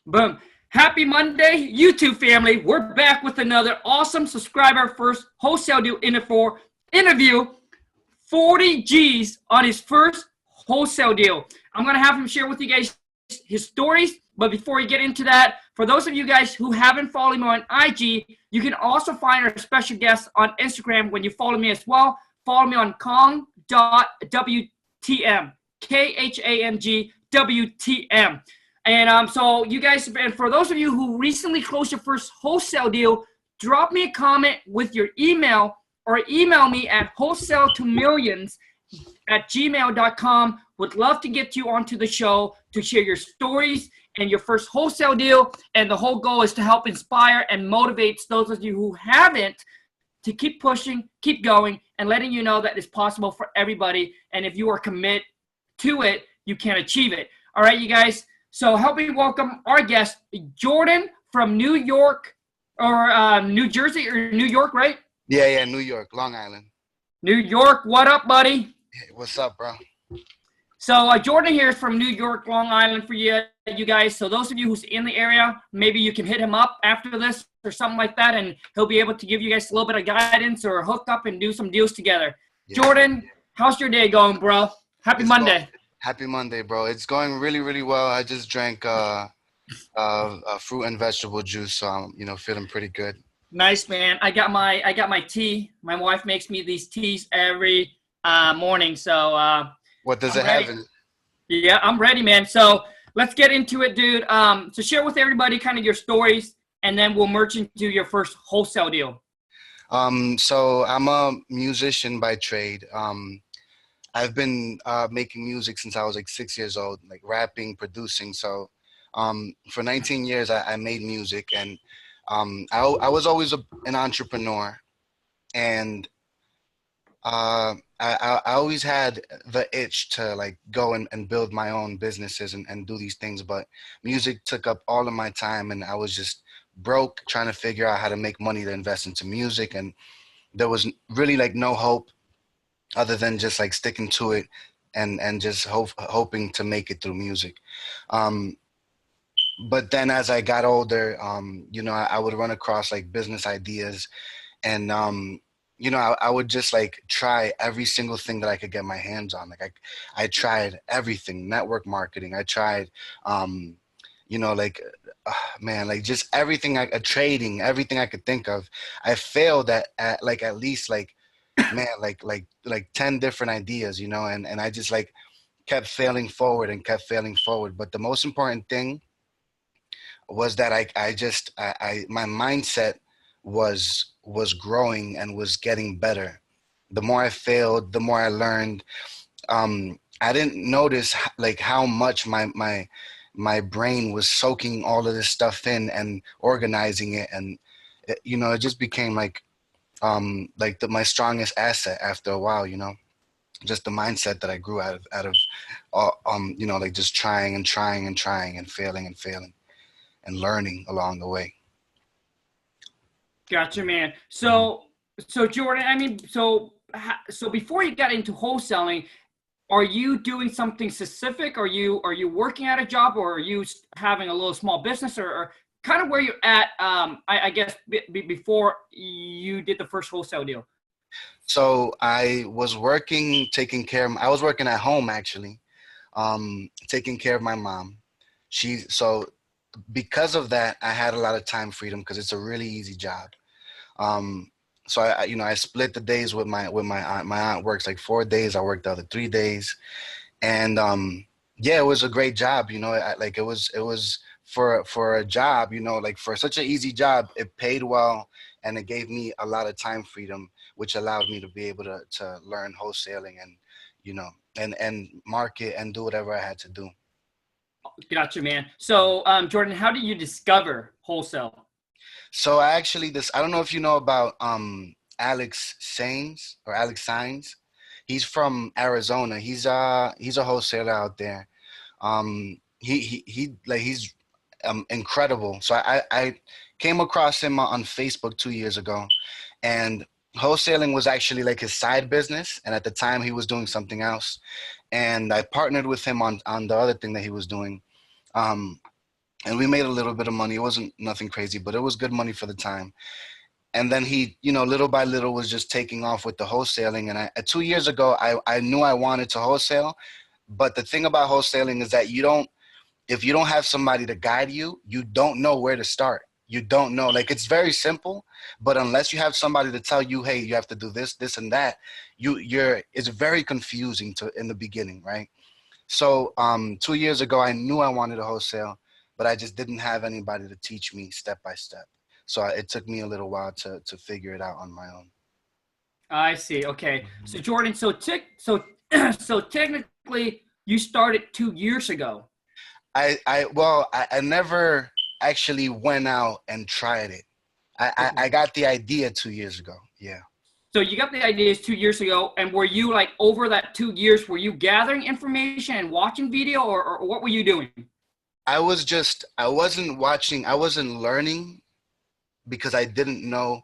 Boom. Happy Monday, YouTube family. We're back with another awesome subscriber first wholesale deal interview. 40 G's on his first wholesale deal. I'm going to have him share with you guys his stories. But before we get into that, for those of you guys who haven't followed me on IG, you can also find our special guests on Instagram when you follow me as well. Follow me on Khang.wtm, KHANGWTM. And so you guys, and for those of you who recently closed your first wholesale deal, drop me a comment with your email or email me at wholesale2millions@gmail.com. Would love to get you onto the show to share your stories and your first wholesale deal. And the whole goal is to help inspire and motivate those of you who haven't to keep pushing, keep going, and letting you know that it's possible for everybody. And if you are committed to it, you can achieve it. All right, you guys. So help me welcome our guest, Jordan from New York or New Jersey or New York, right? Yeah, New York, Long Island. New York, what up, buddy? Hey, what's up, bro? So Jordan here is from New York, Long Island for you guys. So those of you who's in the area, maybe you can hit him up after this or something like that, and he'll be able to give you guys a little bit of guidance or hook up and do some deals together. Yeah. Jordan, how's your day going, bro? Happy Monday. Happy Monday, bro. It's going really, really well. I just drank fruit and vegetable juice, so I'm, feeling pretty good. Nice, man. I got my tea. My wife makes me these teas every morning. So what does it have in it? Yeah, I'm ready, man. So let's get into it, dude. So share with everybody kind of your stories, and then we'll merge into your first wholesale deal. So I'm a musician by trade. I've been making music since I was like 6 years old, like rapping, producing. So for 19 years, I made music, and I was always an entrepreneur, and I always had the itch to like go and build my own businesses and do these things. But music took up all of my time, and I was just broke trying to figure out how to make money to invest into music. And there was really like no hope other than just like sticking to it and just hoping to make it through music. But then as I got older, I would run across like business ideas, and I would just like try every single thing that I could get my hands on. Like I tried everything, network marketing. I tried, just everything, trading, everything I could think of. I failed at least 10 different ideas, and I just like kept failing forward. But the most important thing was that my mindset was growing and was getting better. The more I failed, the more I learned. I didn't notice like how much my brain was soaking all of this stuff in and organizing it, and it just became like my strongest asset after a while. Just the mindset that I grew out of just trying and failing and learning along the way. Gotcha, man. So Jordan, I mean, so before you got into wholesaling, are you doing something specific? Are you working at a job, or are you having a little small business, or kind of where you're at? I guess before you did the first wholesale deal. So I was working, I was working at home actually, taking care of my mom. Because of that, I had a lot of time freedom because it's a really easy job. So I split the days with my aunt. My aunt works like 4 days. I worked the other 3 days, and it was a great job. It was for a job. Like for such an easy job, it paid well, and it gave me a lot of time freedom, which allowed me to be able to learn wholesaling and market and do whatever I had to do. Gotcha, man. So, Jordan, how did you discover wholesale? So I don't know if you know about Alex Sainz. He's from Arizona. He's a wholesaler out there. He's incredible. So I came across him on Facebook 2 years ago, and wholesaling was actually like his side business. And at the time he was doing something else. And I partnered with him on the other thing that he was doing. and we made a little bit of money. It wasn't nothing crazy, but it was good money for the time. And then he, little by little was just taking off with the wholesaling. And 2 years ago, I knew I wanted to wholesale. But the thing about wholesaling is that if you don't have somebody to guide you, you don't know where to start. You don't know. Like, it's very simple, but unless you have somebody to tell you, hey, you have to do this, this, and that, it's very confusing in the beginning, right? So 2 years ago, I knew I wanted to wholesale, but I just didn't have anybody to teach me step by step. So it took me a little while to figure it out on my own. I see. Okay. So Jordan, so technically you started 2 years ago. I never actually went out and tried it. I got the idea 2 years ago. Yeah. So you got the ideas 2 years ago, and were you like over that 2 years, were you gathering information and watching video, or what were you doing? I wasn't watching, I wasn't learning because I didn't know.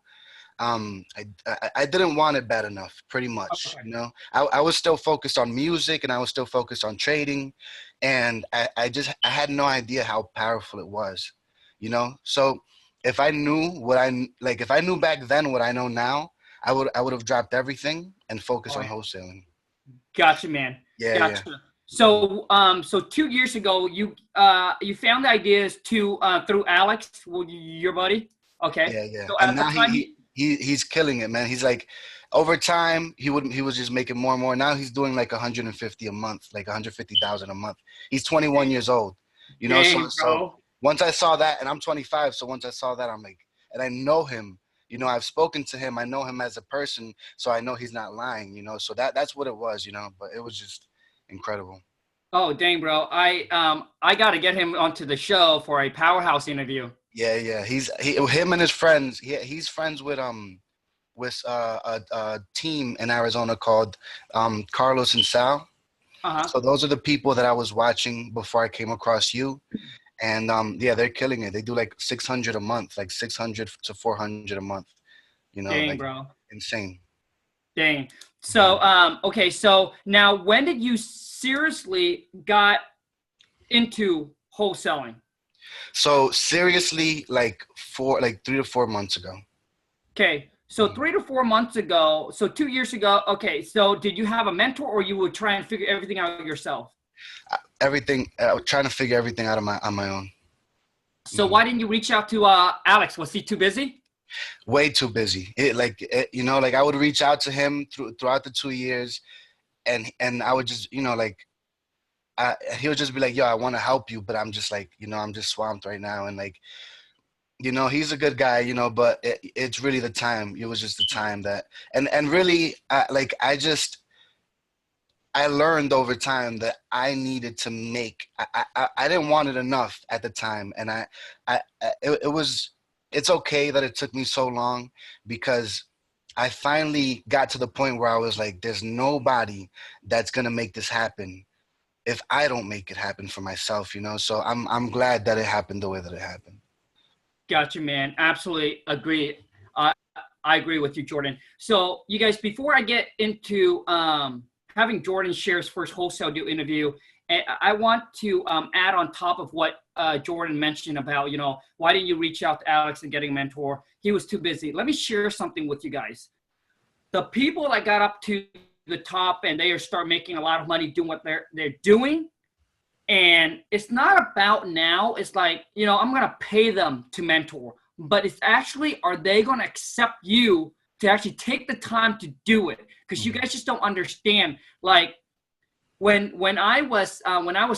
I didn't want it bad enough, pretty much. Okay. I was still focused on music, and I was still focused on trading, and I had no idea how powerful it was, So if I knew if I knew back then what I know now, I would have dropped everything and focused on wholesaling. Gotcha, man. Yeah, gotcha. yeah. So, so 2 years ago, you found the ideas through Alex, your buddy. Okay. Yeah, yeah. So And at now the time, he's killing it, man. He's like, over time, he was just making more and more. Now he's doing like 150 a month, like 150,000 a month. He's 21 years old, dang, So bro. once I saw that, and I'm 25, so once I saw that, I'm like, and I know him. I've spoken to him. I know him as a person, so I know he's not lying. So that's what it was. But it was just incredible. Oh, dang, bro. I got to get him onto the show for a powerhouse interview. Yeah, yeah. Him and his friends. He's friends with a team in Arizona called Carlos and Sal. Uh-huh. So those are the people that I was watching before I came across you. And yeah, they're killing it. They do like 600 a month, like 600 to 400 a month. Dang, like bro. insane. Dang. So, okay. So now, when did you seriously got into wholesaling? So seriously, like 3 to 4 months ago. Okay. So 3 to 4 months ago, so 2 years ago. Okay. So did you have a mentor, or you would try and figure everything out yourself? Everything, trying to figure everything out on my own. So why didn't you reach out to Alex? Was he too busy? Way too busy. I would reach out to him throughout the 2 years, and I would just, he would just be like, yo, I want to help you, but I'm just like, I'm just swamped right now. And like, he's a good guy, but it's really the time. It was just the time that, and really, I learned over time that I needed to I didn't want it enough at the time. And it's okay that it took me so long, because I finally got to the point where I was like, there's nobody that's going to make this happen if I don't make it happen for myself, So I'm glad that it happened the way that it happened. Gotcha, man. Absolutely agree. I agree with you, Jordan. So you guys, before I get into having Jordan share his first wholesale deal interview, and I want to add on top of what Jordan mentioned about, why didn't you reach out to Alex and getting a mentor? He was too busy. Let me share something with you guys. The people that got up to the top and they start making a lot of money doing what they're doing, and it's not about now. It's like, I'm going to pay them to mentor, but it's actually, are they going to accept you to actually take the time to do it? Because you guys just don't understand. Like when I was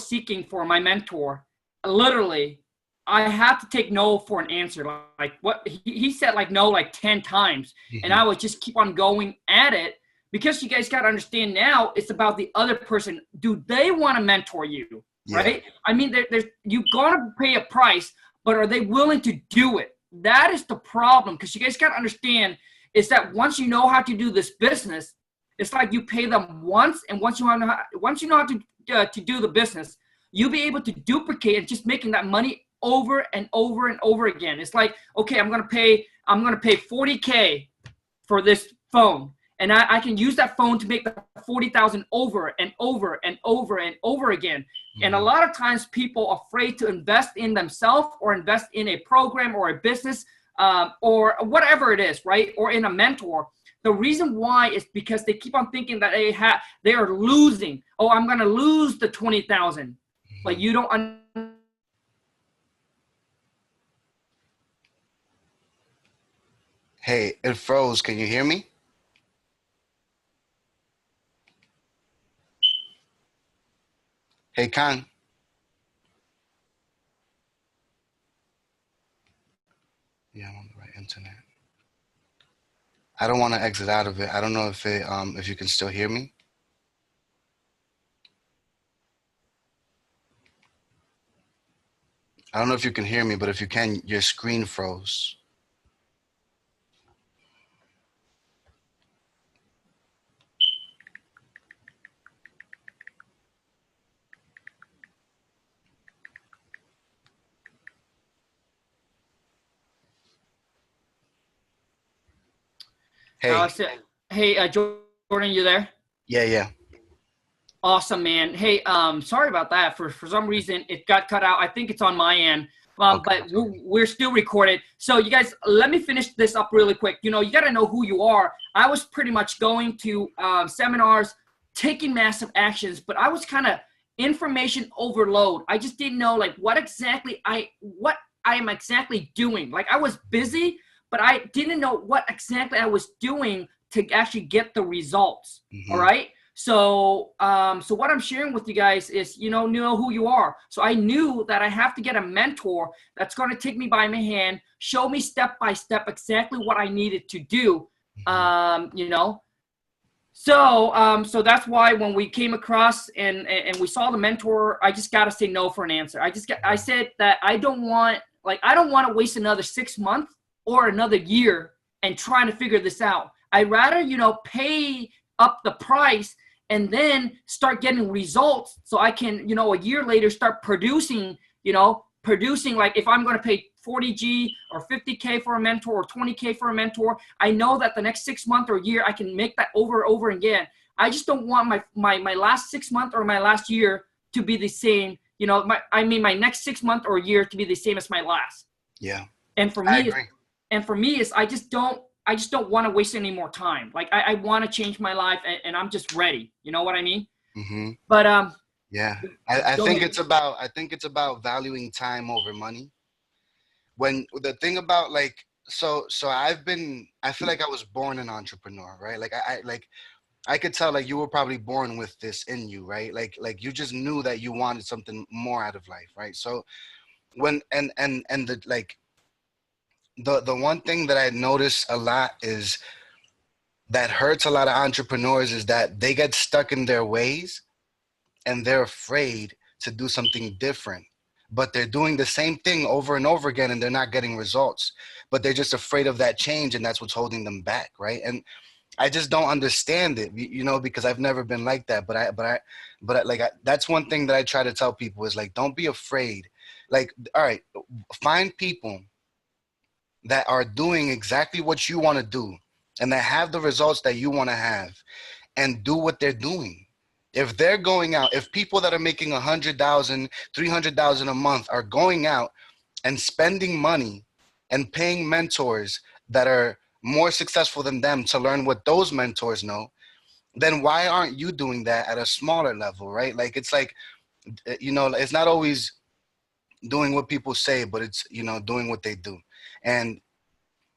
seeking for my mentor, literally, I had to take no for an answer. Like what he said, like no, like 10 times, and I would just keep on going at it, because you guys got to understand now. It's about the other person. Do they want to mentor you? Yeah. Right? I mean, you gotta pay a price, but are they willing to do it? That is the problem, because you guys got to understand is that once you know how to do this business, it's like you pay them once, and once you know how to do the business, you'll be able to duplicate and just making that money over and over and over again. It's like, okay, I'm gonna pay $40K for this phone, and I can use that phone to make the 40,000 over and over and over and over again. Mm-hmm. And a lot of times people are afraid to invest in themselves or invest in a program or a business or whatever it is, right? Or in a mentor. The reason why is because they keep on thinking that they are losing. Oh, I'm going to lose the 20,000. Mm-hmm. But you don't Hey, it froze. Can you hear me? Hey, Khang. Yeah, I'm on the right internet. I don't want to exit out of it. I don't know if you can still hear me. I don't know if you can hear me, but if you can, your screen froze. Hey. Hey, Jordan, you there? Yeah. Awesome, man. Hey, sorry about that. For some reason, it got cut out. I think it's on my end. Okay. But we're still recorded. So you guys, let me finish this up really quick. You know, you got to know who you are. I was pretty much going to seminars, taking massive actions, but I was kind of information overload. I just didn't know like what I am exactly doing. Like I was busy, but I didn't know what exactly I was doing to actually get the results. Mm-hmm. All right. So what I'm sharing with you guys is, know who you are. So I knew that I have to get a mentor that's going to take me by my hand, show me step by step exactly what I needed to do. So that's why when we came across and we saw the mentor, I just got to say no for an answer. I said that I don't want to waste another 6 months or another year and trying to figure this out. I'd rather, pay up the price and then start getting results so I can, a year later start producing like if I'm going to pay 40G or 50K for a mentor or 20K for a mentor, I know that the next 6 months or year, I can make that over and over again. I just don't want my last 6 months or my last year to be the same, my next 6 months or year to be the same as my last. Yeah. And for me, I just don't want to waste any more time. Like I want to change my life and I'm just ready. You know what I mean? Mm-hmm. But yeah, I think it's about valuing time over money. When the thing about so I feel like I was born an entrepreneur, right? Like I could tell like you were probably born with this in you, right? Like you just knew that you wanted something more out of life, right? So when and the one thing that I notice a lot is that hurts a lot of entrepreneurs is that they get stuck in their ways and they're afraid to do something different, but they're doing the same thing over and over again and they're not getting results, but they're just afraid of that change and that's what's holding them back, right? And I just don't understand it, because I've never been like that. That's one thing that I try to tell people is like, don't be afraid. Like, all right, find people that are doing exactly what you want to do and that have the results that you want to have and do what they're doing. If they're going out, if people that are making 100,000, 300,000 a month are going out and spending money and paying mentors that are more successful than them to learn what those mentors know, then why aren't you doing that at a smaller level, right? Like, it's like, it's not always doing what people say, but it's, doing what they do. And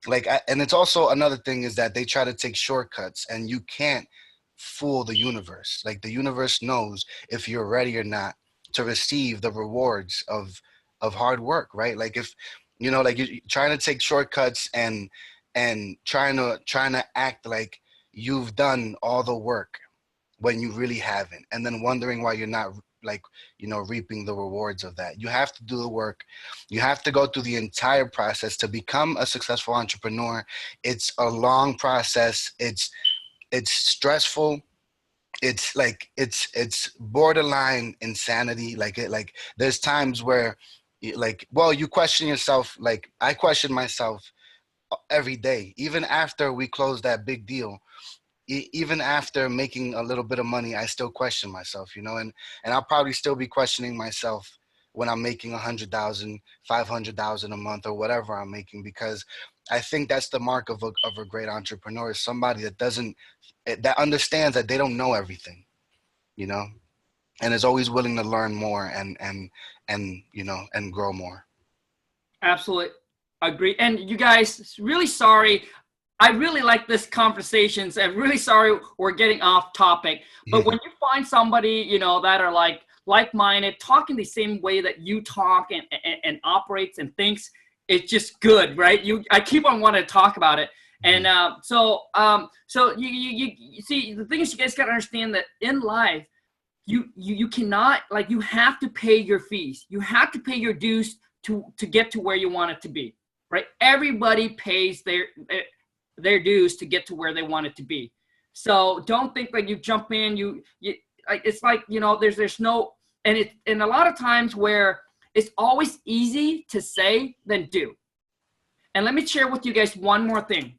and it's also another thing is that they try to take shortcuts and you can't fool the universe. Like the universe knows if you're ready or not to receive the rewards of hard work, right? Like if, like you're trying to take shortcuts and trying to act like you've done all the work when you really haven't, and then wondering why you're not reaping the rewards of that. You have to do the work. You have to go through the entire process to become a successful entrepreneur. It's a long process. It's stressful. It's it's borderline insanity. There's times where you question yourself. Like I question myself every day, even after we close that big deal. even after making a little bit of money, I still question myself, and I'll probably still be questioning myself when I'm making 100,000, 500,000 a month or whatever I'm making, because I think that's the mark of a great entrepreneur, is somebody that understands that they don't know everything, you know, and is always willing to learn more and grow more. Absolutely agree. And you guys, really sorry. I really like this conversations. I'm really sorry we're getting off topic. But when you find somebody, that are like-minded, talking the same way that you talk and operates and thinks, it's just good, right? I keep on wanting to talk about it. And so you see, the thing is, you guys got to understand that in life, you cannot, you have to pay your fees. You have to pay your dues to get to where you want it to be, right? Everybody pays their dues to get to where they want it to be. So don't think you jump in, it's there's no, and a lot of times where it's always easy to say than do. And let me share with you guys one more thing.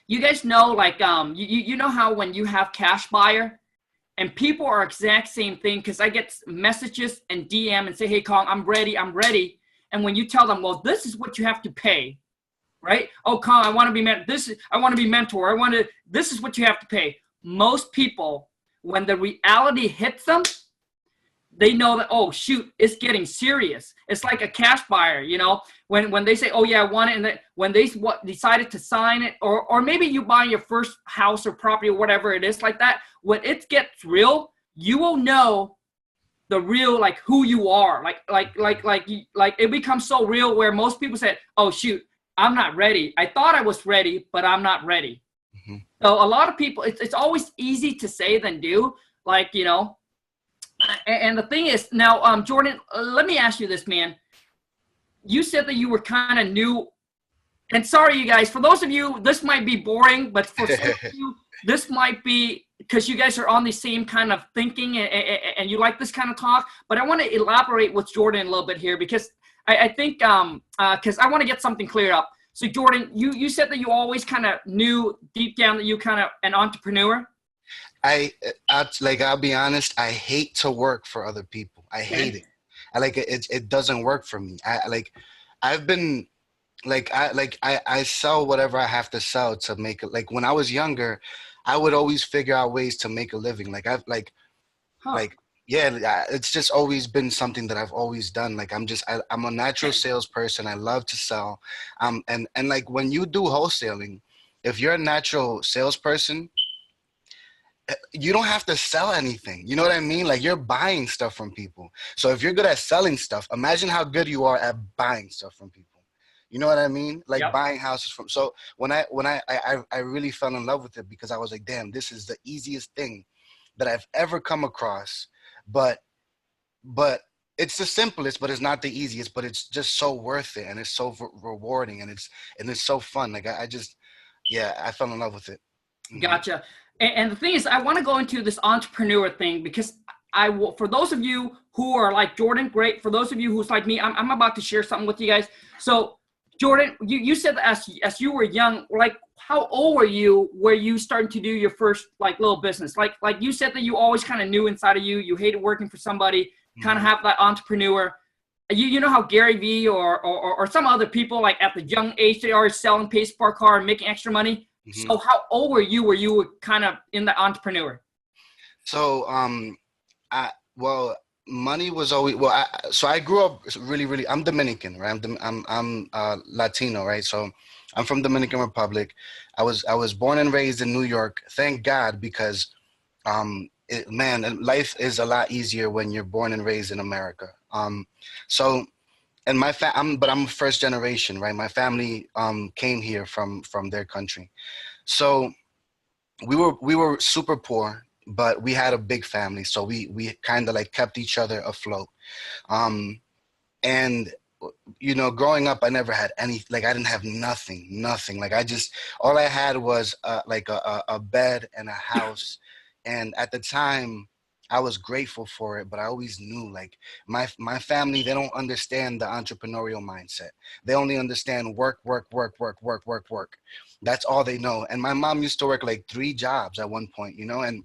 You guys know, you know how when you have cash buyer, and people are exact same thing, because I get messages and DM and say, hey, Khang, I'm ready. And when you tell them, well, this is what you have to pay, right? Oh, Khang, I want to be I want to be mentor. This is what you have to pay. Most people, when the reality hits them, they know that, oh, shoot, it's getting serious. It's like a cash buyer, when they say, oh, yeah, I want it. And when they decided to sign it, or maybe you buy your first house or property or whatever it is like that, when it gets real, you will know the real, who you are. It becomes so real where most people say, oh, shoot, I'm not ready. I thought I was ready, but I'm not ready. Mm-hmm. So a lot of people, it's always easy to say than do, and the thing is, now, Jordan, let me ask you this, man. You said that you were kind of new, and sorry, you guys, for those of you, this might be boring, but for some of you, this might be because you guys are on the same kind of thinking and you like this kind of talk. But I want to elaborate with Jordan a little bit here, because I think, because I want to get something cleared up. So, Jordan, you said that you always kind of knew deep down that you kind of an entrepreneur. I'll be honest, I hate to work for other people. I hate it. It doesn't work for me. I sell whatever I have to sell to make it. When I was younger, I would always figure out ways to make a living. It's just always been something that I've always done. I'm a natural salesperson. I love to sell. And when you do wholesaling, if you're a natural salesperson, you don't have to sell anything. You know what I mean? You're buying stuff from people. So if you're good at selling stuff, imagine how good you are at buying stuff from people. You know what I mean? Yep. Buying houses from. So when I really fell in love with it, because I was like, damn, this is the easiest thing that I've ever come across. But it's the simplest, but it's not the easiest, but it's just so worth it. And it's so rewarding, and it's so fun. I fell in love with it. Mm-hmm. Gotcha. And the thing is, I want to go into this entrepreneur thing, because for those of you who are like Jordan, great. For those of you who's like me, I'm about to share something with you guys. So, Jordan, you said that as you were young, how old were you starting to do your first little business? Like you said that you always kind of knew inside of you hated working for somebody, kind of have that entrepreneur. You know how Gary Vee or some other people, at the young age, they are selling pace per car and making extra money. Mm-hmm. So how old were you kind of in the entrepreneur? So, money was always, so I grew up really, I'm Dominican, right? I'm Latino, right? So I'm from Dominican Republic. I was born and raised in New York. Thank God, because, life is a lot easier when you're born and raised in America. And I'm first generation, right? My family came here from their country. So we were super poor, but we had a big family. So we kind of kept each other afloat. And growing up, I never had any, I didn't have nothing. All I had was a bed and a house. And at the time, I was grateful for it, but I always knew like my family, they don't understand the entrepreneurial mindset. They only understand work, work, work, work, work, work, work. That's all they know. And my mom used to work like 3 jobs at one point, you know, and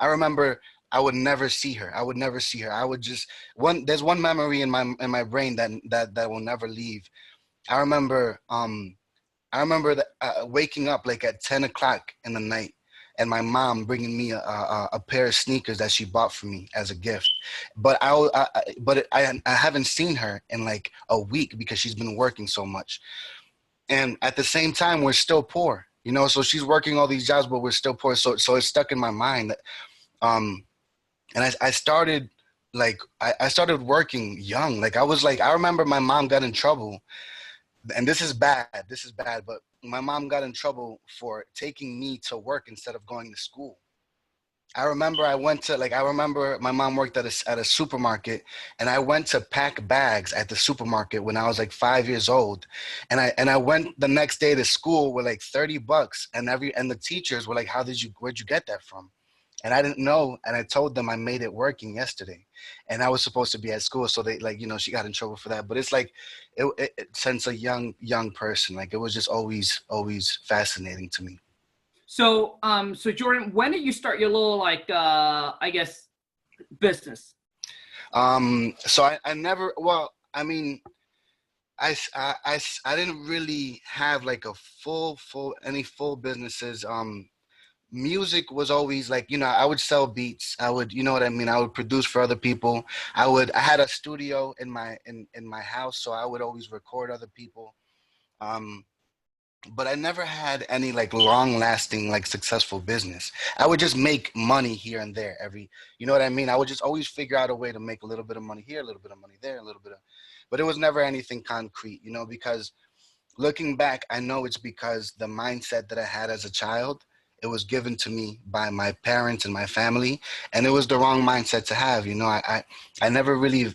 I remember I would never see her. I would never see her. I would just there's one memory in my brain that will never leave. I remember that waking up like at 10 o'clock in the night and my mom bringing me a pair of sneakers that she bought for me as a gift. But I haven't seen her in like a week because she's been working so much. And at the same time, we're still poor, you know, so she's working all these jobs, but we're still poor. So it's stuck in my mind that, and I started like, I started working young. Like I remember my mom got in trouble, and this is bad, but my mom got in trouble for taking me to work instead of going to school. I remember my mom worked at a supermarket, and I went to pack bags at the supermarket when I was like 5 years old. And I went the next day to school with like $30, and the teachers were like, where'd you get that from? And I didn't know, and I told them I made it working yesterday, and I was supposed to be at school. So they like, you know, she got in trouble for that. But it's like, since a young person, like it was just always fascinating to me. So, so Jordan, when did you start your little like, I guess, business? So I never. Well, I mean, I didn't really have like a any full businesses. Music was always like, you know, I would sell beats. I would, you know what I mean? I would produce for other people. I had a studio in my house, so I would always record other people. Um, but I never had any like long lasting, like successful business. I would just make money here and there you know what I mean? I would just always figure out a way to make a little bit of money here, a little bit of money there, but it was never anything concrete, you know, because looking back, I know it's because the mindset that I had as a child, it was given to me by my parents and my family, and it was the wrong mindset to have. You know, I never really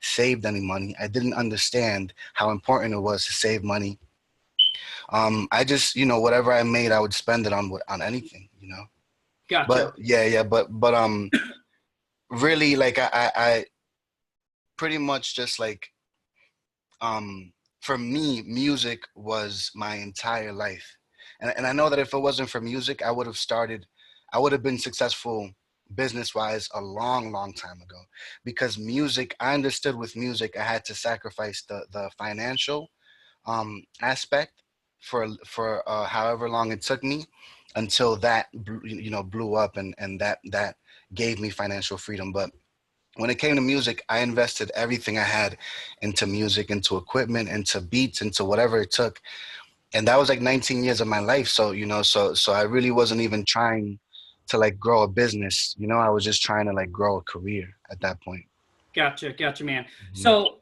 saved any money. I didn't understand how important it was to save money. I just, you know, whatever I made, I would spend it on anything, you know. Gotcha. But yeah, but really, like I pretty much just like for me, music was my entire life. And I know that if it wasn't for music, I would have been successful business wise a long time ago. Because music, I understood with music, I had to sacrifice the financial aspect for however long it took me until that, you know, blew up and that gave me financial freedom. But when it came to music, I invested everything I had into music, into equipment, into beats, into whatever it took. And that was like 19 years of my life. So, you know, so I really wasn't even trying to like grow a business, you know, I was just trying to like grow a career at that point. Gotcha, man. Mm-hmm. So,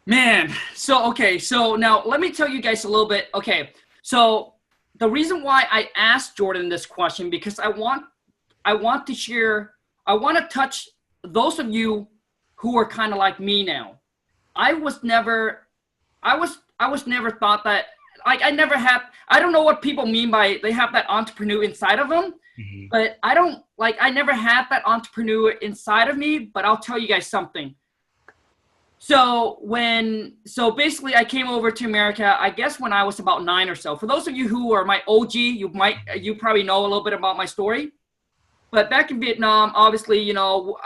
man, okay, so now let me tell you guys a little bit. Okay, so the reason why I asked Jordan this question, because I want to touch those of you who are kind of like me now. I was never thought that, like, I don't know what people mean by they have that entrepreneur inside of them, Mm-hmm. but I never had that entrepreneur inside of me, but I'll tell you guys something. So basically I came over to America, I guess when I was about 9 or so. For those of you who are my OG, you probably know a little bit about my story. But back in Vietnam, obviously, you know,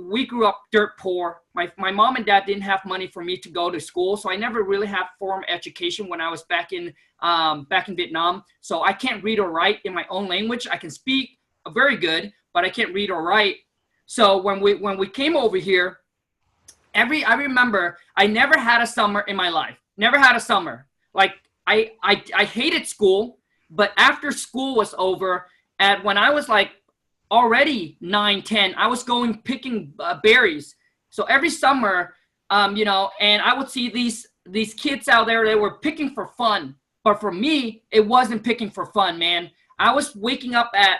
we grew up dirt poor. My mom and dad didn't have money for me to go to school, so I never really had formal education when I was back in Vietnam. So I can't read or write in my own language. I can speak very good, but I can't read or write. So when we came over here, I remember I never had a summer in my life. Never had a summer. Like I hated school, but after school was over, when I was like already 9, 10, I was going picking berries. So every summer, you know, and I would see these kids out there, they were picking for fun. But for me, it wasn't picking for fun, man. I was waking up at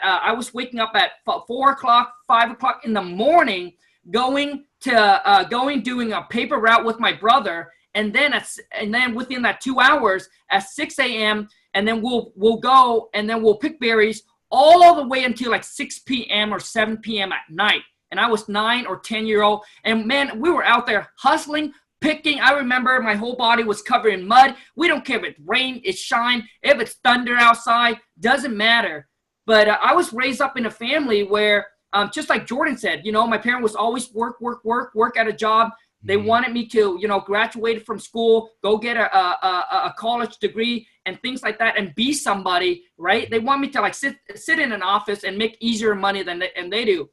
4 o'clock, 5 o'clock in the morning, doing a paper route with my brother. And then within that 2 hours at 6 a.m. and then we'll go and then we'll pick berries all the way until like 6 p.m. or 7 p.m. at night. And I was 9 or 10-year-old. And man, we were out there hustling, picking. I remember my whole body was covered in mud. We don't care if it's rain, it's shine, if it's thunder outside, doesn't matter. But I was raised up in a family where, just like Jordan said, you know, my parent was always work at a job. They wanted me to, you know, graduate from school, go get a college degree and things like that and be somebody, right? They want me to like sit in an office and make easier money than they do.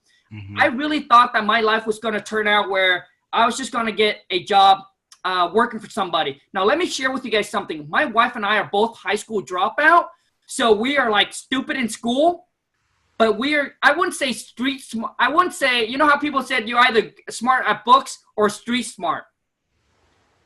I really thought that my life was going to turn out where I was just going to get a job working for somebody. Now, let me share with you guys something. My wife and I are both high school dropout. So we are like stupid in school, but I wouldn't say street smart. I wouldn't say, you know how people said you're either smart at books or street smart.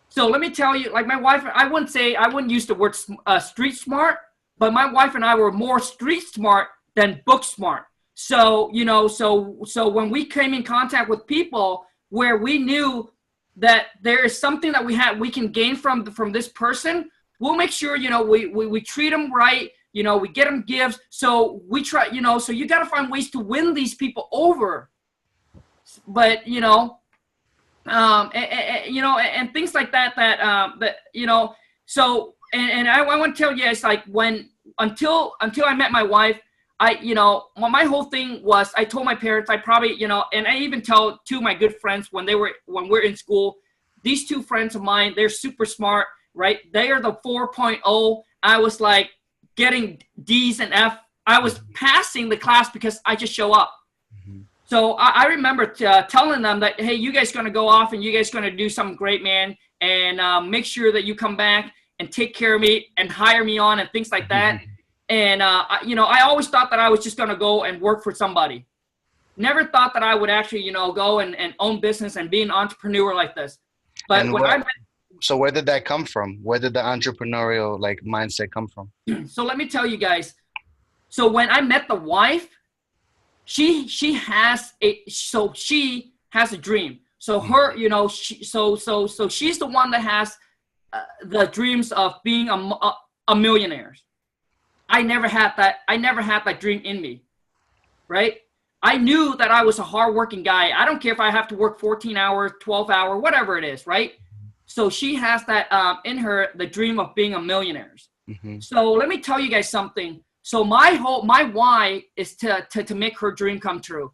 So let me tell you, like my wife, I wouldn't use the word street smart, but my wife and I were more street smart than book smart. So, you know, so when we came in contact with people where we knew that there is something that we can gain from this person, we'll make sure, you know, we treat them right, you know, we get them gifts. So we try, you know, so you got to find ways to win these people over. But, you know, you know, and things like that, you know, so, and I want to tell you, it's like until I met my wife, you know, my whole thing was, I told my parents, I probably, you know, and I even tell two of my good friends when we're in school, these two friends of mine, they're super smart, right? They are the 4.0. I was like getting D's and F. I was passing the class because I just show up. So I remember telling them that, hey, you guys going to go off and you guys going to do something great, man. And make sure that you come back and take care of me and hire me on and things like that. And, you know, I always thought that I was just going to go and work for somebody. Never thought that I would actually, you know, go and own business and be an entrepreneur like this. But so where did that come from? Where did the entrepreneurial like mindset come from? So let me tell you guys. So when I met the wife, she has a dream. So her, you know, so she's the one that has the dreams of being a millionaire. I never had that dream in me, right? I knew that I was a hardworking guy. I don't care if I have to work 14 hours, 12 hours, whatever it is, right? So she has that in her, the dream of being a millionaire. So let me tell you guys something. So my why is to make her dream come true.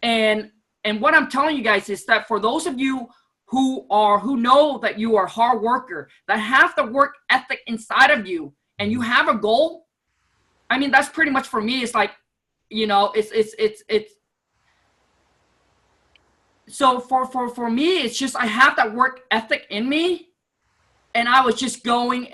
And what I'm telling you guys is that for those of you who know that you are a hard worker, that have the work ethic inside of you, and you have a goal, I mean, that's pretty much for me. It's like, you know, it's so for me, it's just, I have that work ethic in me, and I was just going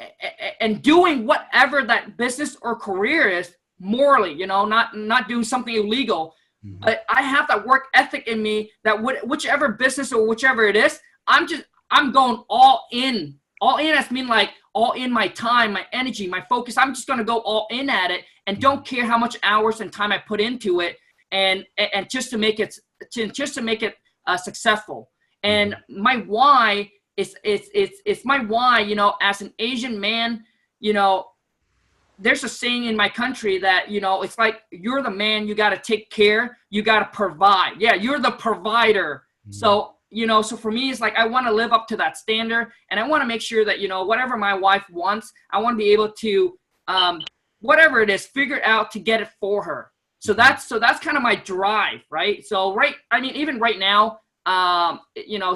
and doing whatever that business or career is morally, you know, not doing something illegal. But I have that work ethic in me that whichever business or whichever it is, I'm going all in. All in, that's mean like all in my time, my energy, my focus. I'm just going to go all in at it and don't care how much hours and time I put into it, and just to make it successful. And my why is my why. You know, as an Asian man, you know, there's a saying in my country that, you know, it's like, you're the man, you got to take care, you got to provide. Yeah, you're the provider. So, you know, so for me, it's like, I want to live up to that standard, and I want to make sure that, you know, whatever my wife wants, I want to be able to, whatever it is, figure out to get it for her. So that's kind of my drive, right? So I mean, even right now, you know,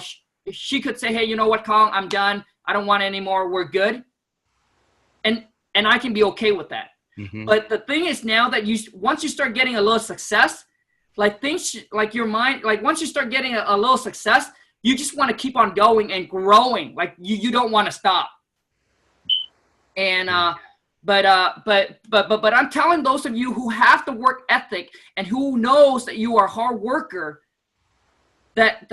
she could say, hey, you know what, Khang, I'm done. I don't want any more. We're good. And I can be okay with that. But the thing is now that once you start getting a little success, like things, like your mind, like once you start getting a little success, you just want to keep on going and growing. Like you don't want to stop. And, but I'm telling those of you who have the work ethic and who knows that you are a hard worker, that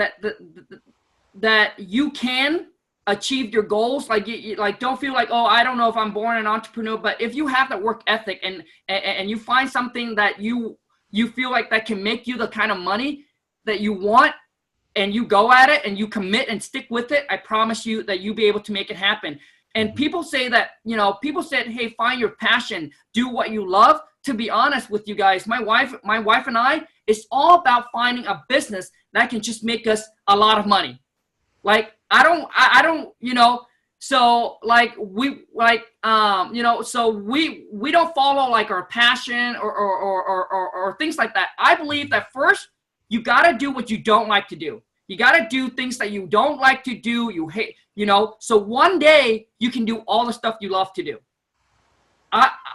you can achieve your goals. Like don't feel like, oh, I don't know if I'm born an entrepreneur. But if you have that work ethic and you find something that you feel like that can make you the kind of money that you want, and you go at it and you commit and stick with it, I promise you that you'll be able to make it happen. And people say that, people said, hey, find your passion, do what you love. To be honest with you guys, my wife and I, it's all about finding a business that can just make us a lot of money. Like, I don't, so like so we don't follow like our passion or things like that. I believe that first you got to do what you don't like to do. You got to do things that you don't like to do, you hate, so one day you can do all the stuff you love to do.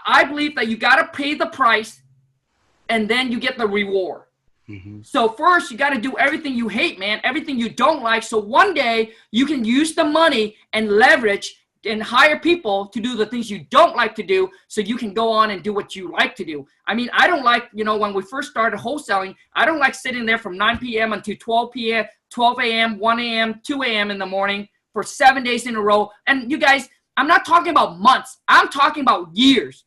I believe that you got to pay the price and then you get the reward. So first you got to do everything you hate, man, everything you don't like. So one day you can use the money and leverage and hire people to do the things you don't like to do, so you can go on and do what you like to do. I mean, I don't like, when we first started wholesaling, I don't like sitting there from 9 p.m. until 12 p.m., 12 a.m., 1 a.m., 2 a.m. in the morning for 7 days in a row. And you guys, I'm not talking about months. I'm talking about years.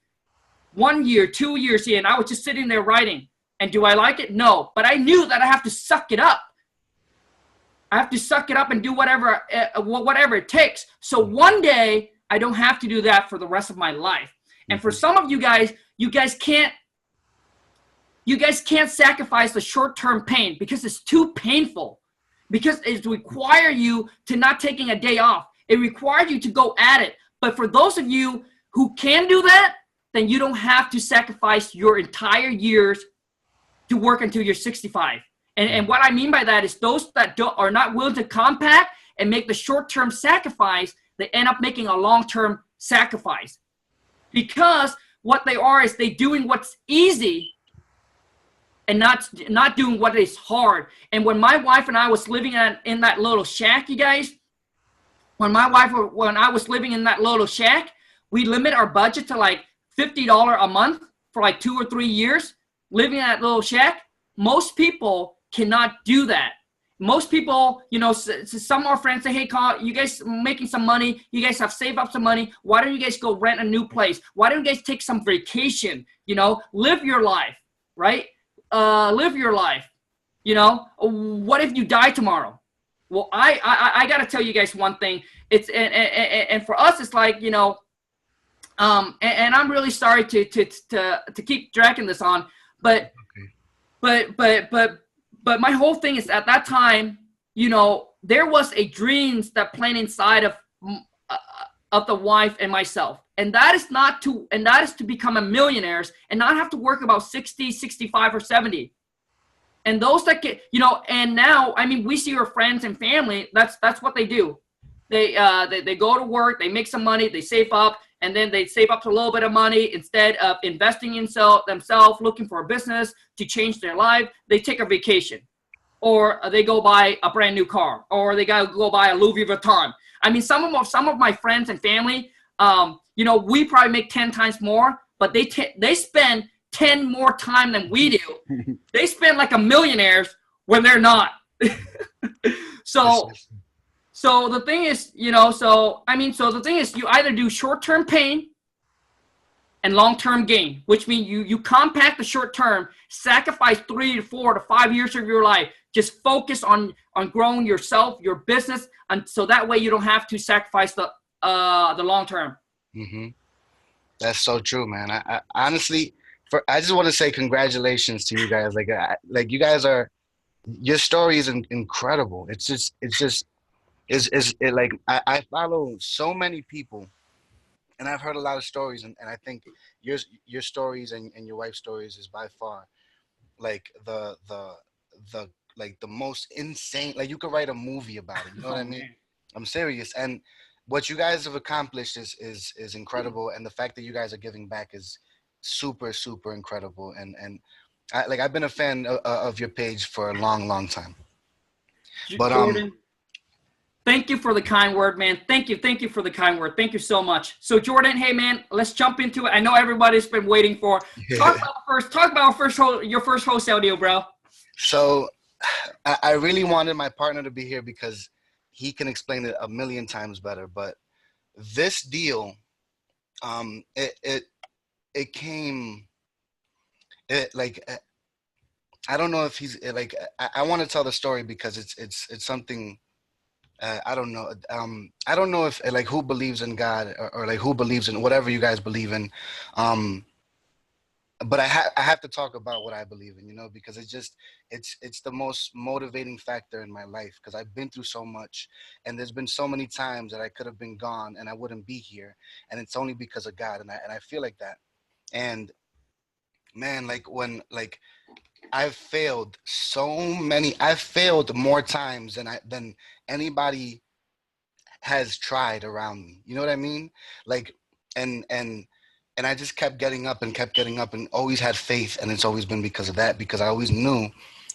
1 year, 2 years in, I was just sitting there writing. And do I like it? No. But I knew that I have to suck it up. I have to suck it up and do whatever it takes. So one day I don't have to do that for the rest of my life. And for some of you guys can't sacrifice the short-term pain because it's too painful. Because it requires you to not taking a day off. It requires you to go at it. But for those of you who can do that, then you don't have to sacrifice your entire years to work until you're 65. And what I mean by that is those that are not willing to compact and make the short-term sacrifice, they end up making a long-term sacrifice. Because what they are is they doing what's easy and not doing what is hard. And when my wife and I was living in that little shack, you guys, when I was living in that little shack, we limit our budget to like $50 a month for like 2 or 3 years, living in that little shack. Most people cannot do that. Most people, some of our friends say, hey, Khang, you guys making some money. You guys have saved up some money. Why don't you guys go rent a new place? Why don't you guys take some vacation? Live your life, right? Live your life. What if you die tomorrow? Well, I got to tell you guys one thing. It's and for us, it's like, and I'm really sorry to keep dragging this on, but my whole thing is at that time, there was a dreams that played inside of the wife and myself. And that is to become a millionaires and not have to work about 60, 65 or 70. And those that get, and now, I mean, we see our friends and family, that's what they do. They go to work, they make some money, they save up, and then they save up a little bit of money. Instead of investing in themselves, looking for a business to change their life, they take a vacation, or they go buy a brand new car, or they gotta go buy a Louis Vuitton. I mean, some of my friends and family, we probably make 10 times more, but they spend 10 more time than we do. They spend like a millionaires when they're not. So the thing is, the thing is you either do short-term pain and long-term gain, which means you compact the short-term, sacrifice 3 to 4 to 5 years of your life. Just focus on growing yourself, your business, and so that way you don't have to sacrifice the long-term. Mm-hmm. That's so true, man. I honestly, I just want to say congratulations to you guys. Like you guys your story is incredible. I follow so many people, and I've heard a lot of stories, and I think your stories and your wife's stories is by far like the most insane. Like, you could write a movie about it. You know what I mean? Man. I'm serious. And what you guys have accomplished is incredible, and the fact that you guys are giving back is super, super incredible. And I've been a fan of your page for a long, long time. But Jordan, thank you for the kind word, man. Thank you for the kind word. Thank you so much. So Jordan, hey man, let's jump into it. I know everybody's been waiting for. Talk about your first wholesale deal, bro. So I really wanted my partner to be here because he can explain it a million times better. But this deal, it came, I don't know if he's like, I want to tell the story because it's something I don't know. I don't know if like who believes in God, or like who believes in whatever you guys believe in. Um, but I have to talk about what I believe in, because it's the most motivating factor in my life, because I've been through so much, and there's been so many times that I could have been gone and I wouldn't be here, and it's only because of God, and I feel like that. And man, like when like I've failed more times than anybody has tried around me. You know what I mean? Like, and and and I just kept getting up and kept getting up and always had faith, and it's always been because of that, because I always knew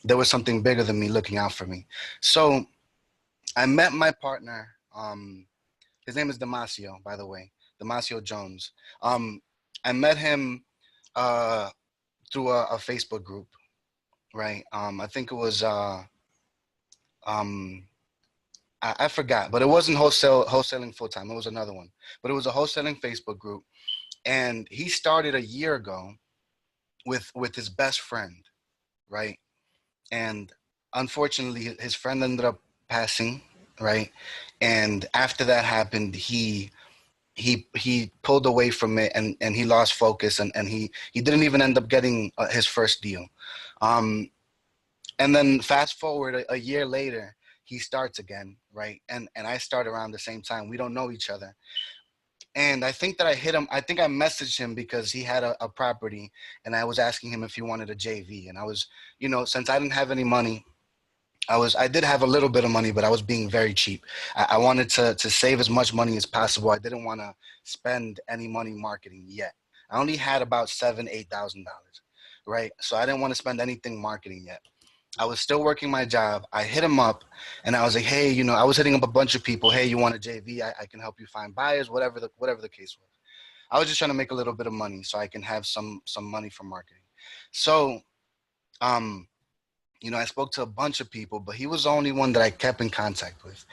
there was something bigger than me looking out for me. So I met my partner. His name is Damasio, by the way, Damasio Jones. Um, I met him uh, through a Facebook group, right? I think it was um, I forgot, but it wasn't wholesaling full time. It was another one, but it was a wholesaling Facebook group, and he started a year ago with his best friend, right? And unfortunately, his friend ended up passing, right? And after that happened, he pulled away from it, and he lost focus, and he didn't even end up getting his first deal. Um, and then fast forward a year later, he starts again, right? And I start around the same time. We don't know each other, and I think that I hit him. I think I messaged him because he had a property, and I was asking him if he wanted a JV. And I was, since I didn't have any money, I did have a little bit of money, but I was being very cheap. I wanted to save as much money as possible. I didn't want to spend any money marketing yet. I only had about $7,000, $8,000, right? So I didn't want to spend anything marketing yet. I was still working my job. I hit him up, and I was like, "Hey, I was hitting up a bunch of people. Hey, you want a JV? I can help you find buyers, whatever the case was." I was just trying to make a little bit of money so I can have some money for marketing. So, um, I spoke to a bunch of people, but he was the only one that I kept in contact with.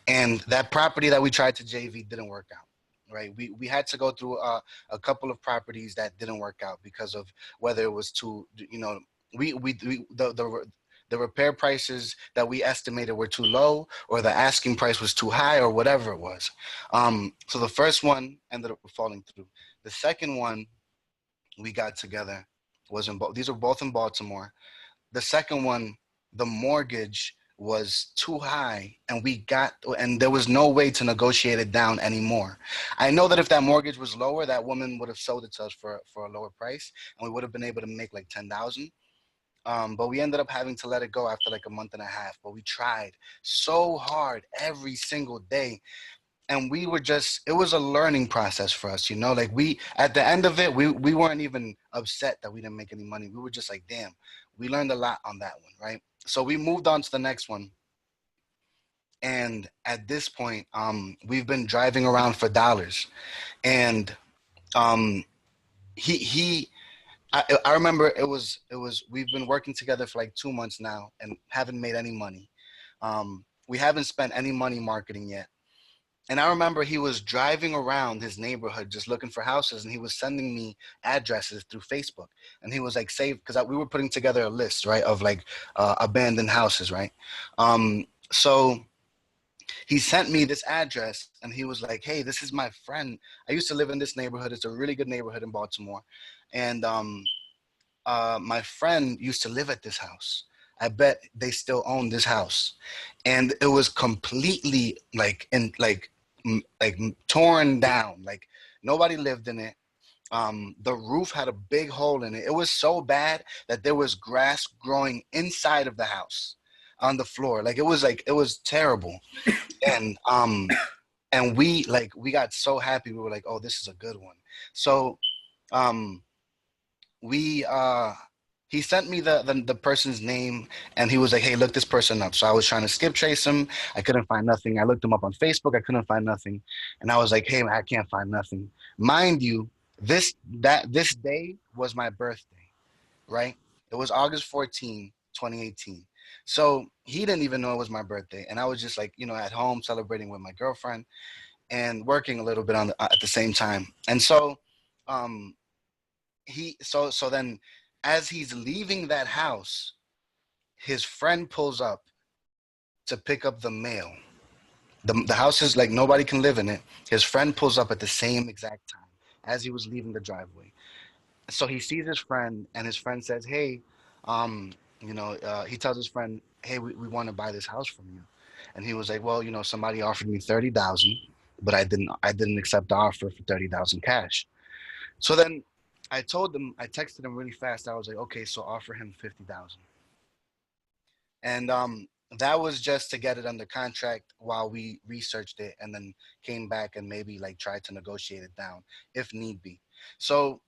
And that property that we tried to JV didn't work out. Right, we had to go through a couple of properties that didn't work out because of whether it was too, we the repair prices that we estimated were too low, or the asking price was too high, or whatever it was. So the first one ended up falling through. The second one we got together was these were both in Baltimore. The second one, the mortgage was too high, and there was no way to negotiate it down anymore. I know that if that mortgage was lower, that woman would have sold it to us for a lower price, and we would have been able to make like 10,000. But we ended up having to let it go after like a month and a half. But we tried so hard every single day, and it was a learning process for us, like at the end of it, we weren't even upset that we didn't make any money. We were just like, damn, we learned a lot on that one, right? So we moved on to the next one, and at this point, we've been driving around for dollars. And um he I remember it was we've been working together for like 2 months now and haven't made any money. We haven't spent any money marketing yet. And I remember he was driving around his neighborhood just looking for houses, and he was sending me addresses through Facebook. And he was like, save, because we were putting together a list, right, of like abandoned houses, right? So he sent me this address, and he was like, hey, this is my friend. I used to live in this neighborhood. It's a really good neighborhood in Baltimore. And my friend used to live at this house. I bet they still own this house, and it was completely like torn down. Like nobody lived in it. The roof had a big hole in it. It was so bad that there was grass growing inside of the house on the floor. Like it was terrible. And we got so happy. We were like, oh, this is a good one. So um we he sent me the person's name, and he was like, hey, look this person up. So I was trying to skip trace him. I couldn't find nothing. I looked him up on Facebook. I couldn't find nothing. And I was like, hey man, I can't find nothing. Mind you, this day was my birthday, right? It was August 14, 2018. So he didn't even know it was my birthday, and I was just like, at home celebrating with my girlfriend and working a little bit at the same time. And so um then as he's leaving that house, his friend pulls up to pick up the mail, The house is like nobody can live in it. His friend pulls up at the same exact time as he was leaving the driveway. So he sees his friend, and his friend says, "Hey, um, he tells his friend, hey, we want to buy this house from you." And he was like, "Well, somebody offered me 30,000, but I didn't accept the offer for 30,000 cash." So then I texted him really fast. I was like, "Okay, so offer him 50,000." And that was just to get it under contract while we researched it and then came back and maybe like tried to negotiate it down if need be. So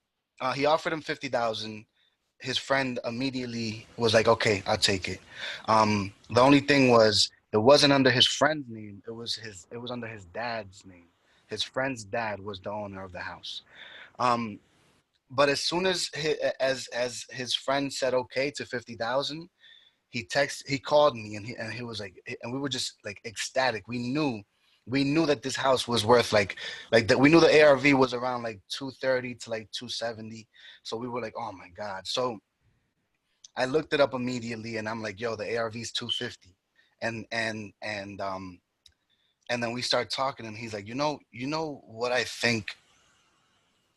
he offered him 50,000. His friend immediately was like, "Okay, I'll take it." The only thing was it wasn't under his friend's name. It was under his dad's name. His friend's dad was the owner of the house. Um, but as soon as his friend said okay to 50,000, he called me, and he was like, and we were just like ecstatic. We knew that this house was worth like that. We knew the ARV was around like 230 to like 270. So we were like, oh my God. So I looked it up immediately, and I'm like, yo, the ARV is 250. And then we start talking, and he's like, you know what I think,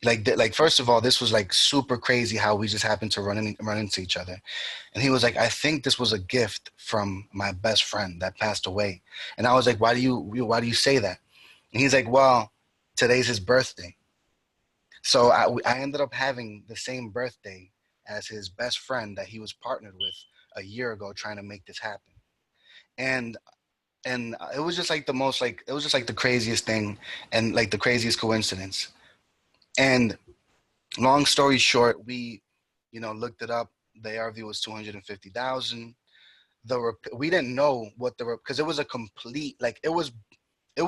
like first of all, this was like super crazy how we just happened to run into each other. And he was like, "I think this was a gift from my best friend that passed away." And I was like, why do you say that?" And he's like, "Well, today's his birthday." So I ended up having the same birthday as his best friend that he was partnered with a year ago trying to make this happen. And it was just like it was just like the craziest thing, and like the craziest coincidence. And long story short, we looked it up. The ARV was 250,000. We didn't know what because it was a complete, like, it was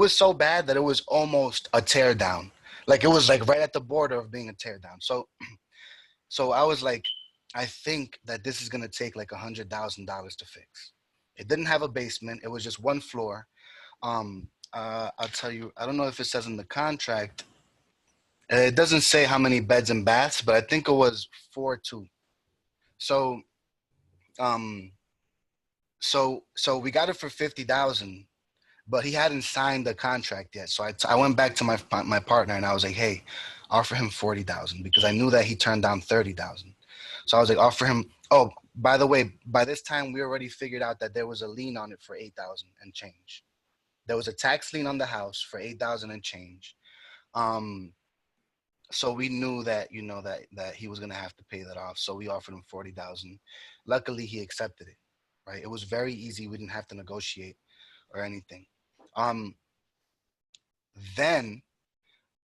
so bad that it was almost a tear down. Like, it was like right at the border of being a tear down. So I was like, I think that this is gonna take like $100,000 to fix. It didn't have a basement. It was just one floor. I'll tell you. I don't know if it says in the contract. It doesn't say how many beds and baths, but I think it was 4-2. So um, so we got it for 50,000, but he hadn't signed the contract yet. So I went back to my partner, and I was like, "Hey, offer him 40,000," because I knew that he turned down 30,000. So I was like, "Offer him." Oh, by the way, by this time we already figured out that there was a lien on it for 8,000 and change. There was a tax lien on the house for 8,000 and change. Um, so we knew that that he was gonna have to pay that off. So we offered him 40,000. Luckily, he accepted it. Right, it was very easy. We didn't have to negotiate or anything. Um, then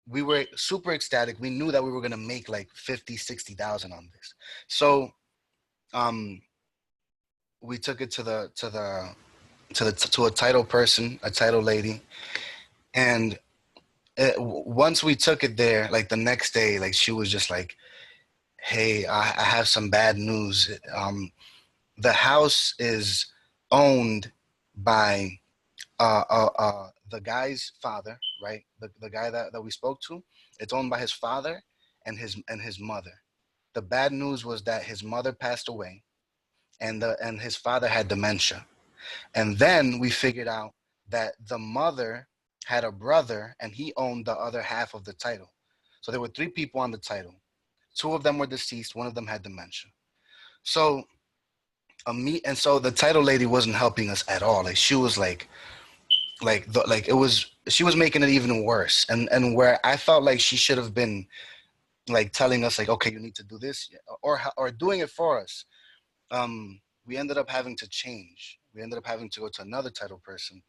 we were super ecstatic. We knew that we were gonna make like 50, 60,000 on this. So um, we took it to a title person, a title lady, and once we took it there, like the next day, like she was just like, "Hey, I have some bad news. The house is owned by the guy's father, right? The guy that we spoke to. It's owned by his father and his mother. The bad news was that his mother passed away, and his father had dementia. And then we figured out that the mother had a brother, and he owned the other half of the title. So there were three people on the title. Two of them were deceased. One of them had dementia. So so the title lady wasn't helping us at all. Like, she was like it was she was making it even worse. And where I felt like she should have been like telling us like, okay, you need to do this, or doing it for us. We ended up having to change. We ended up having to go to another title person,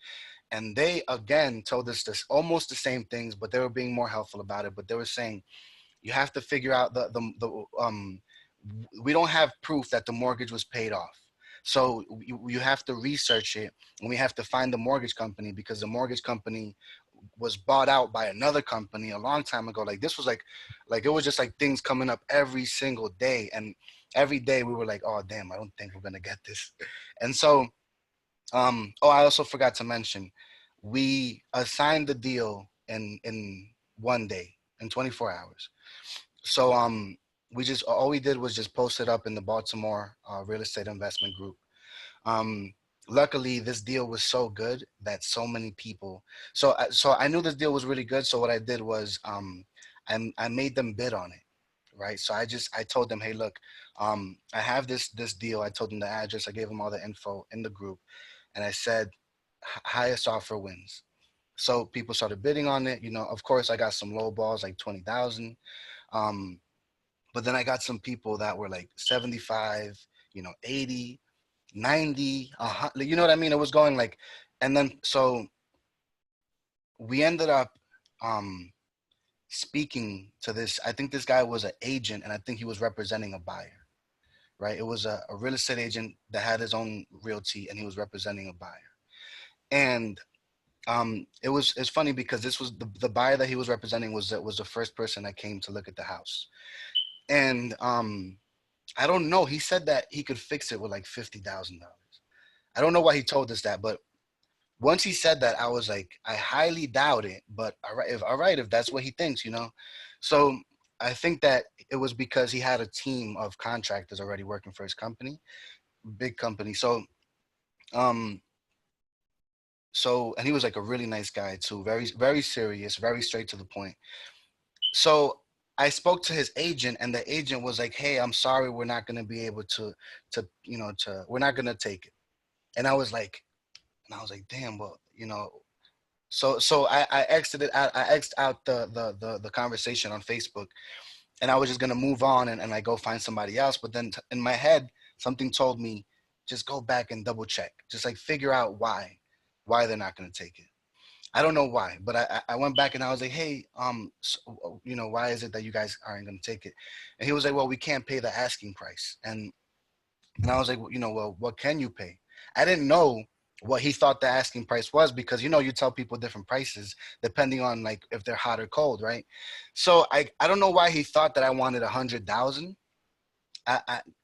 and they again told us this almost the same things, but they were being more helpful about it. But they were saying, you have to figure out the we don't have proof that the mortgage was paid off. So you have to research it, and we have to find the mortgage company, because the mortgage company was bought out by another company a long time ago. Like, this was like it was just like things coming up every single day, and every day we were like, "Oh damn, I don't think we're gonna get this." And so oh, I also forgot to mention, we assigned the deal in one day, in 24 hours. So we just all we did was just post it up in the Baltimore real estate investment group. Um, luckily this deal was so good that so many people, so I knew this deal was really good. So what I did was, I made them bid on it, right? So I told them, hey, look, I have this deal. I told them the address. I gave them all the info in the group, and I said, highest offer wins. So people started bidding on it. Of course, I got some low balls like 20,000. Um, but then I got some people that were like 75, 80, 90, 100, you know what I mean? It was going like, and then so we ended up um, speaking to this. I think this guy was an agent, and I think he was representing a buyer, right? It was a real estate agent that had his own realty, and he was representing a buyer. And it's funny because this was the buyer that he was representing was the first person that came to look at the house. And I don't know. He said that he could fix it with like $50,000. I don't know why he told us that, but once he said that, I was like, I highly doubt it. But all right, if that's what he thinks. So I think that it was because he had a team of contractors already working for his company, big company. Um, and he was like a really nice guy too, very very serious, very straight to the point. So I spoke to his agent, and the agent was like, "Hey, I'm sorry, we're not going to be able to we're not going to take it." And I was like, "Damn, well, So I exited out. I exed out the conversation on Facebook, and I was just gonna move on and like go find somebody else. But then in my head, something told me, just go back and double check, just like figure out why they're not gonna take it. I don't know why, but I went back and I was like, hey, so, why is it that you guys aren't gonna take it? And he was like, well, we can't pay the asking price. And I was like, well, what can you pay? I didn't know what he thought the asking price was, because you tell people different prices depending on like if they're hot or cold, right? So I don't know why he thought that I wanted 100,000.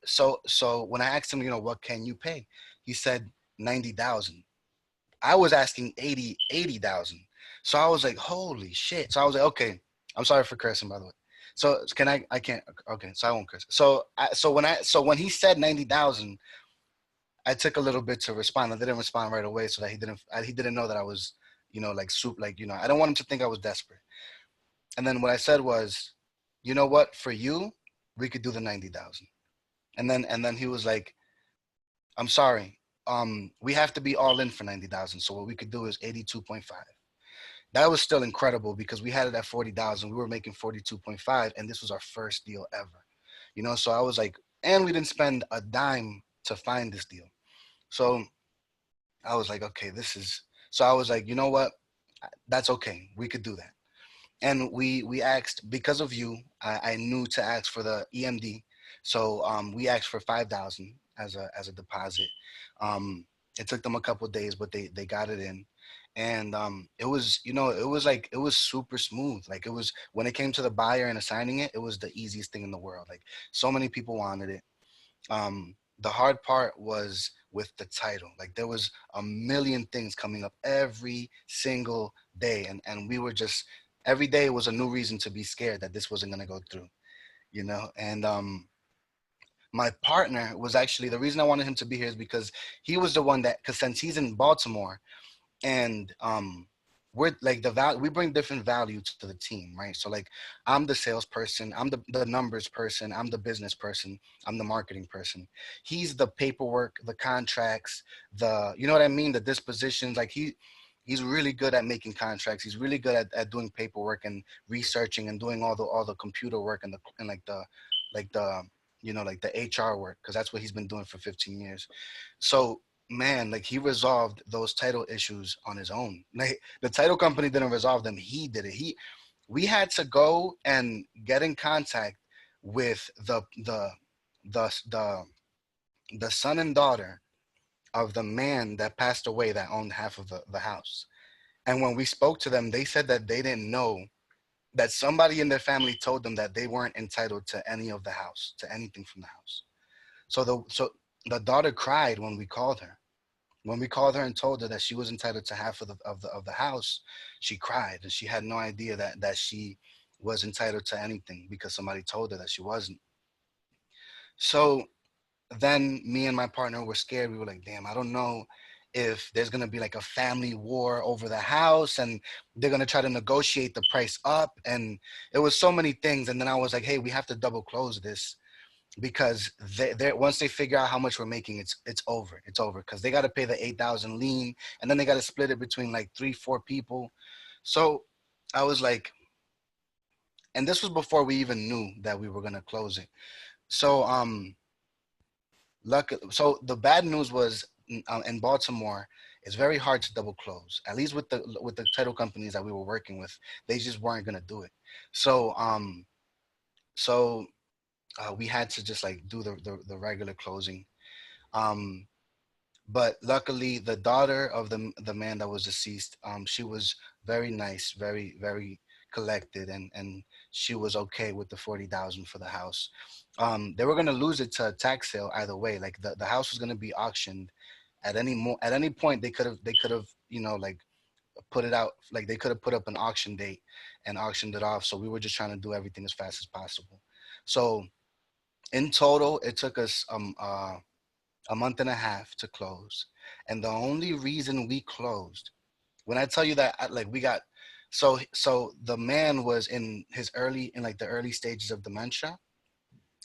So when I asked him, what can you pay? He said 90,000. I was asking 80,000. So I was like, holy shit. So I was like, okay, I'm sorry for cursing, by the way. So can I can't, okay, so I won't curse. So when he said 90,000, I took a little bit to respond. I didn't respond right away so that he didn't know that I was, like soup, like, I don't want him to think I was desperate. And then what I said was, you know what, for you, we could do the 90,000. And then he was like, I'm sorry. We have to be all in for 90,000. So what we could do is 82.5. That was still incredible because we had it at 40,000. We were making 42.5, and this was our first deal ever. So I was like, and we didn't spend a dime to find this deal. So I was like, okay, so I was like, you know what? That's okay. We could do that. And we asked, because of you, I knew to ask for the EMD. So we asked for 5,000 as a deposit. It took them a couple of days, but they got it in. And it was super smooth. Like, it was, when it came to the buyer and assigning it, it was the easiest thing in the world. Like, so many people wanted it. The hard part was with the title. Like, there was a million things coming up every single day, and we were just, every day was a new reason to be scared that this wasn't going to go through. And my partner was actually, the reason I wanted him to be here is because he was the one that, because since he's in Baltimore, and we're like we bring different value to the team, right? So like, I'm the salesperson, I'm the numbers person, I'm the business person, I'm the marketing person. He's the paperwork, the contracts, you know what I mean, the dispositions. Like, he's really good at making contracts. He's really good at doing paperwork and researching and doing all the computer work and like the like the HR work, because that's what he's been doing for 15 years. So, man, like, he resolved those title issues on his own. Like, the title company didn't resolve them, he did it. We had to go and get in contact with the the son and daughter of the man that passed away that owned half of the house. And when we spoke to them, they said that they didn't know that somebody in their family told them that they weren't entitled to any of the house, to anything from the house. So the daughter cried when we called her. When we called her and told her that she was entitled to half of the house, she cried, and she had no idea that she was entitled to anything because somebody told her that she wasn't. So then me and my partner were scared. We were like, damn, I don't know if there's going to be like a family war over the house, and they're going to try to negotiate the price up. And it was so many things. And then I was like, hey, we have to double close this, because they once they figure out how much we're making, it's over. It's over, because they got to pay the 8,000 lien, and then they got to split it between like 3-4 people. So I was like, and this was before we even knew that we were going to close it. So so the bad news was, in Baltimore, it's very hard to double close. At least with the title companies that we were working with, they just weren't gonna do it. So so we had to just like do the regular closing. Um, but luckily, the daughter of the man that was deceased, she was very nice, very collected, and she was okay with the 40,000 for the house. They were gonna lose it to a tax sale either way. Like the house was gonna be auctioned at any point. They could have like put it out. Like they could have put up an auction date and auctioned it off. So we were just trying to do everything as fast as possible. So in total, it took us a month and a half to close. And the only reason we closed, when I tell you that, like we got, so the man was in like the early stages of dementia.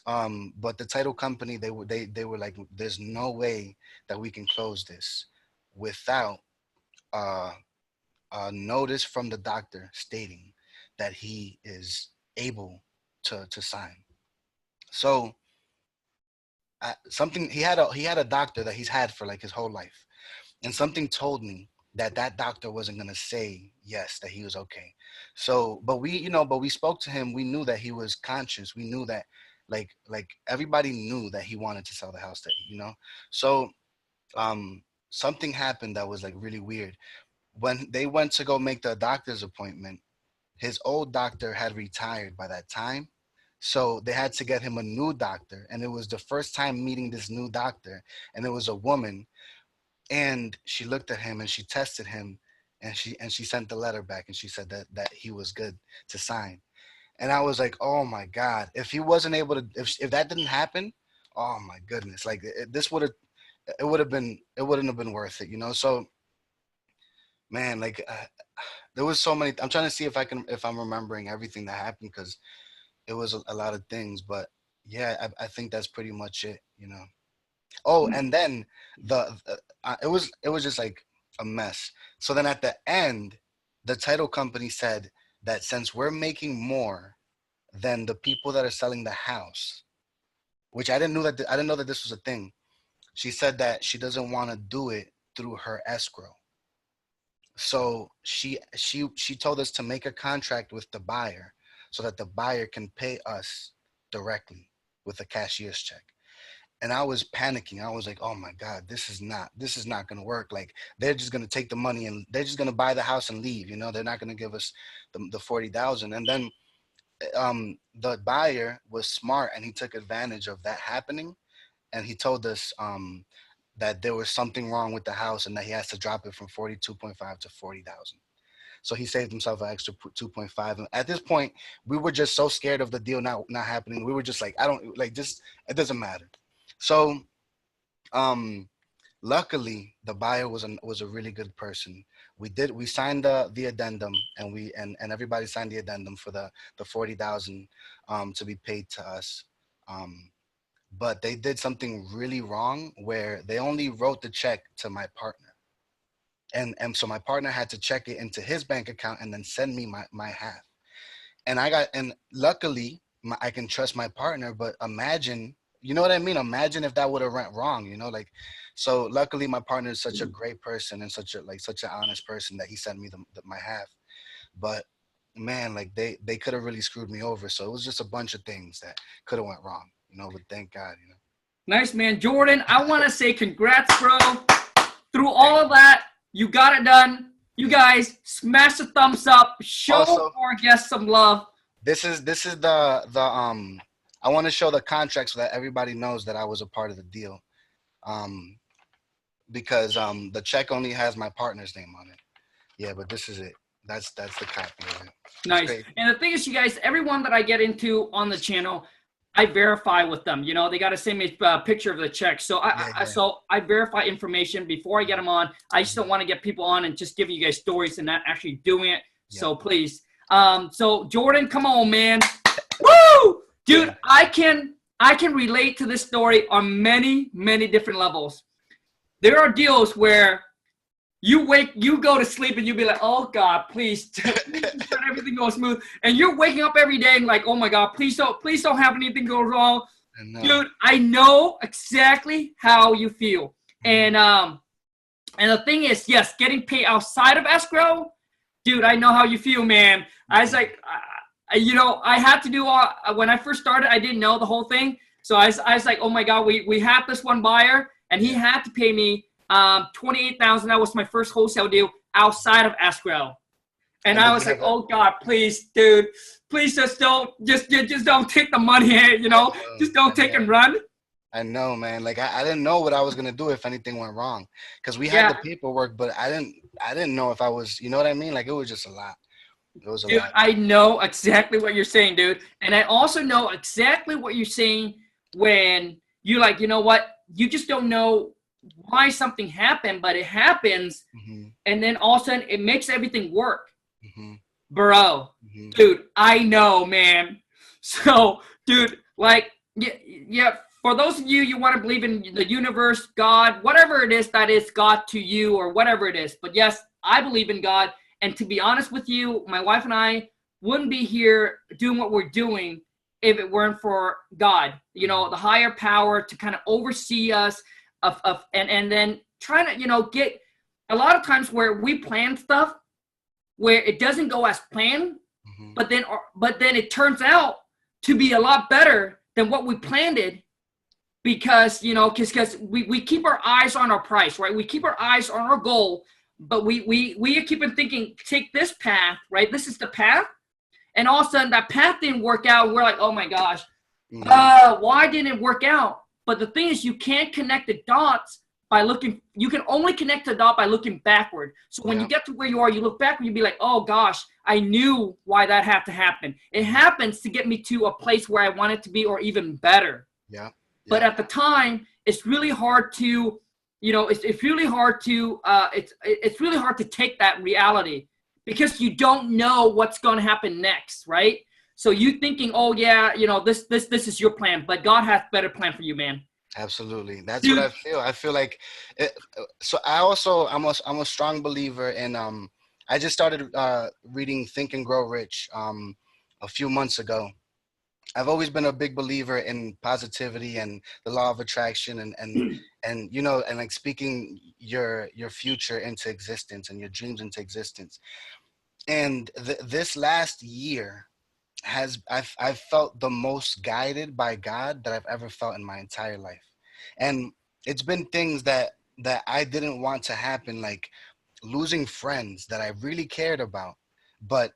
But the title company, they were like, there's no way that we can close this without uh, a notice from the doctor stating that he is able to sign. So something he had a doctor that he's had for like his whole life, and something told me that that doctor wasn't going to say yes, that he was okay. So but we spoke to him. We knew that he was conscious. We knew that like everybody knew that he wanted to sell the house, that. So something happened that was like really weird. When they went to go make the doctor's appointment, his old doctor had retired by that time. So they had to get him a new doctor, and it was the first time meeting this new doctor, and it was a woman. And she looked at him and she tested him, and she sent the letter back, and she said that he was good to sign. And I was like, oh my God, if he wasn't able to, if that didn't happen, oh my goodness, like this it wouldn't have been worth it. So man, like there was so many. I'm trying to see if I'm remembering everything that happened, because it was a lot of things. But yeah, I think that's pretty much it. Oh, and then it was just like a mess. So then at the end, the title company said that since we're making more than the people that are selling the house, which I didn't know that this was a thing. She said that she doesn't want to do it through her escrow. So she told us to make a contract with the buyer so that the buyer can pay us directly with a cashier's check. And I was panicking. I was like, "Oh my God, this is not going to work. Like they're just going to take the money and they're just going to buy the house and leave. They're not going to give us the 40,000." And then the buyer was smart, and he took advantage of that happening, and he told us that there was something wrong with the house and that he has to drop it from 42.5 to 40,000. So he saved himself an extra 2.5. And at this point, we were just so scared of the deal not happening. We were just like, I don't like just it doesn't matter. So luckily the buyer was a really good person. We signed the addendum, and and everybody signed the addendum for the 40,000 to be paid to us. But they did something really wrong where they only wrote the check to my partner. And so my partner had to check it into his bank account and then send me my half. And luckily I can trust my partner, but imagine, you know what I mean? Imagine if that would have went wrong, like, so luckily my partner is such a great person and such an honest person that he sent me my half. But man, like they could have really screwed me over. So it was just a bunch of things that could have went wrong, but thank God. Nice, man. Jordan, I want to say congrats, bro. Through all of that, you got it done. You guys smash the thumbs up. Show Also, our guests some love. This is the I want to show the contract so that everybody knows that I was a part of the deal. Um, because the check only has my partner's name on it. Yeah, but this is it. That's the copy of it. It's Nice. great. And the thing is, you guys, everyone that I get into on the channel, I verify with them. You know, they got to send me a picture of the check. So I verify information before I get them on. I just don't want to get people on and just give you guys stories and not actually doing it. Yeah. So please. So Jordan, come on, man. Woo! Dude, I can relate to this story on many, many different levels. There are deals where you go to sleep and you be like, oh God, please let everything go smooth. And you're waking up every day and like, oh my God, please don't have anything go wrong. Dude, I know exactly how you feel. And the thing is, yes, getting paid outside of escrow, dude, I know how you feel, man. I was like, I had to do when I first started, I didn't know the whole thing. So I was like, oh my God, we had this one buyer and he had to pay me $28,000. That was my first wholesale deal outside of escrow. And I was like, oh God, please, dude, please just don't take the money, just don't take and run. I know, man. Like I didn't know what I was gonna do if anything went wrong, because we had the paperwork, but I didn't know if I was, you know what I mean? Like it was just a lot. It was a lot. I know exactly what you're saying, dude, and I also know exactly what you're saying when you're like, you know what, you just don't know why something happened, but it happens, and then all of a sudden it makes everything work. Bro, dude, I know, man. So, dude, like, yeah, for those of you want to believe in the universe, God, whatever it is that is God to you or whatever it is. But yes, I believe in God. And to be honest with you, my wife and I wouldn't be here doing what we're doing if it weren't for God, the higher power to kind of oversee us and then trying to, get a lot of times where we plan stuff where it doesn't go as planned, but then it turns out to be a lot better than what we planned it, because we keep our eyes on our price, right? We keep our eyes on our goal, but we keep on thinking, take this path, right? This is the path, and all of a sudden that path didn't work out. We're like, oh my gosh, why didn't it work out? But the thing is, you can't connect the dots by looking. You can only connect the dot by looking backward. So when you get to where you are, you look back and you be like, oh gosh, I knew why that had to happen. It happens to get me to a place where I want it to be, or even better. Yeah. But at the time, it's really hard to, it's really hard to, it's really hard to take that reality, because you don't know what's going to happen next, right? So you thinking, oh yeah, this is your plan, but God has a better plan for you, man. Absolutely. That's what I feel. I feel like so I'm a strong believer in I just started reading Think and Grow Rich a few months ago. I've always been a big believer in positivity and the law of attraction and like speaking your future into existence and your dreams into existence. And this last year I've felt the most guided by God that I've ever felt in my entire life. And it's been things that I didn't want to happen, like losing friends that I really cared about. But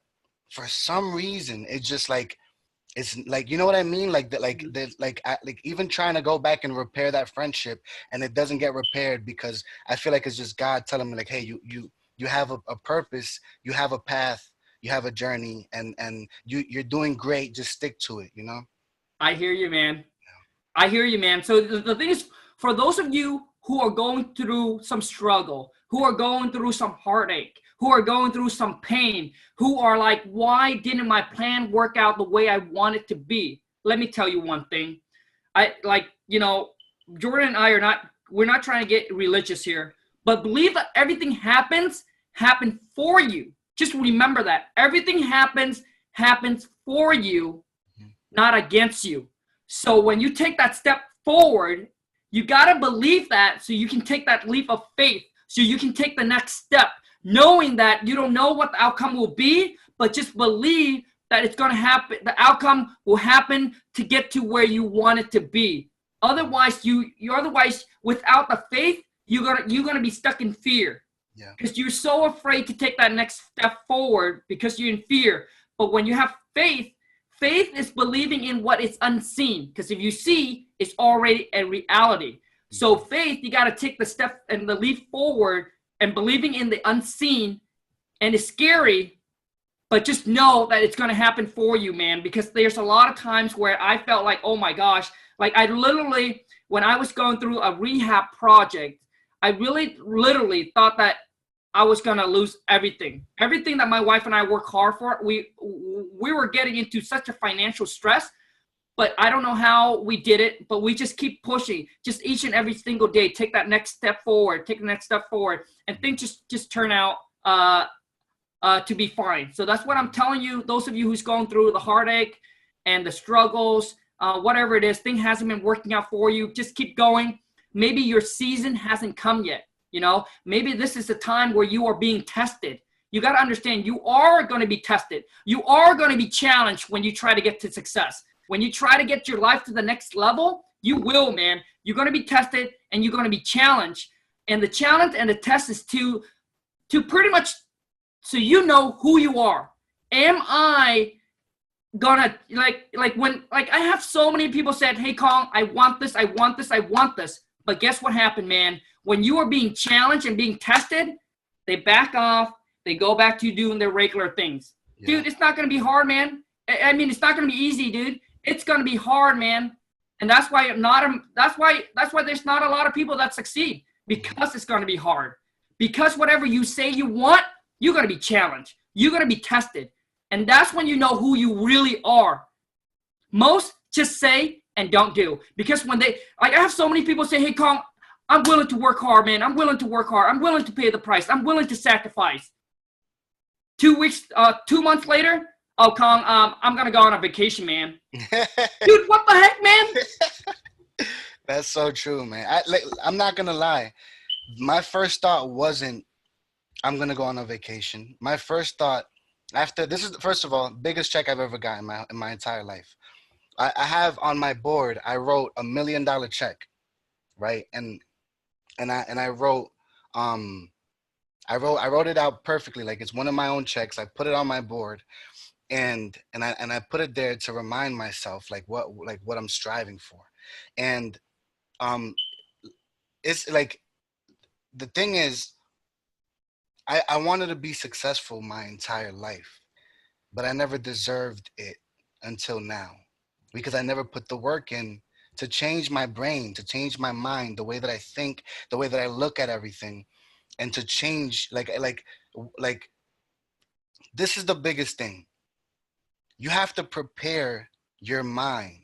for some reason, it's just like, it's like, you know what I mean? Like that, like even trying to go back and repair that friendship, and it doesn't get repaired because I feel like it's just God telling me like, hey, you have a purpose, you have a path, you have a journey, and you're doing great. Just stick to it, I hear you, man. I hear you, man. So the thing is, for those of you who are going through some struggle, who are going through some heartache, who are going through some pain, who are like, why didn't my plan work out the way I want it to be? Let me tell you one thing. Jordan and I we're not trying to get religious here, but believe that everything happened for you. Just remember that everything happens for you, not against you. So when you take that step forward, you got to believe that so you can take that leap of faith, so you can take the next step, knowing that you don't know what the outcome will be, but just believe that it's going to happen. The outcome will happen to get to where you want it to be. Otherwise, otherwise without the faith, you're gonna be stuck in fear. Yeah. Because you're so afraid to take that next step forward because you're in fear. But when you have faith is believing in what is unseen. Because if you see, it's already a reality. So faith, you got to take the step and the leap forward and believing in the unseen. And it's scary, but just know that it's going to happen for you, man, because there's a lot of times where I felt like, oh my gosh, like I literally, when I was going through a rehab project, I really literally thought that I was going to lose everything. Everything that my wife and I work hard for, we were getting into such a financial stress, but I don't know how we did it, but we just keep pushing, just each and every single day, take that next step forward, take the next step forward, and things just turn out to be fine. So that's what I'm telling you. Those of you who's going through the heartache and the struggles, whatever it is, thing hasn't been working out for you, just keep going. Maybe your season hasn't come yet. You know, maybe this is the time where you are being tested. You got to understand, you are going to be tested. You are going to be challenged when you try to get to success. When you try to get your life to the next level, you will, man. You're going to be tested and you're going to be challenged. And the challenge and the test is to pretty much, so you know who you are. Am I gonna, like I have so many people said, hey, Khang, I want this, I want this, I want this. But guess what happened, man? When you are being challenged and being tested, they back off. They go back to doing their regular things. Yeah. Dude, it's not going to be hard, man. I mean, it's not going to be easy, dude. It's going to be hard, man. And that's why there's not a lot of people that succeed, because it's going to be hard. Because whatever you say you want, you're going to be challenged. You're going to be tested. And that's when you know who you really are. Most just say and don't do. Because when they, like I have so many people say, hey, Khang, I'm willing to work hard, man. I'm willing to work hard. I'm willing to pay the price. I'm willing to sacrifice. 2 months later, oh, Khang, I'm going to go on a vacation, man. Dude, what the heck, man? That's so true, man. I'm not going to lie. My first thought wasn't, I'm going to go on a vacation. My first thought after, this is, first of all, biggest check I've ever gotten in my entire life. I have on my board, I wrote $1 million check, right? And I wrote it out perfectly. Like it's one of my own checks. I put it on my board and I put it there to remind myself what I'm striving for. And it's like, the thing is, I wanted to be successful my entire life, but I never deserved it until now, because I never put the work in to change my brain, to change my mind, the way that I think, the way that I look at everything, and to change, like this is the biggest thing. You have to prepare your mind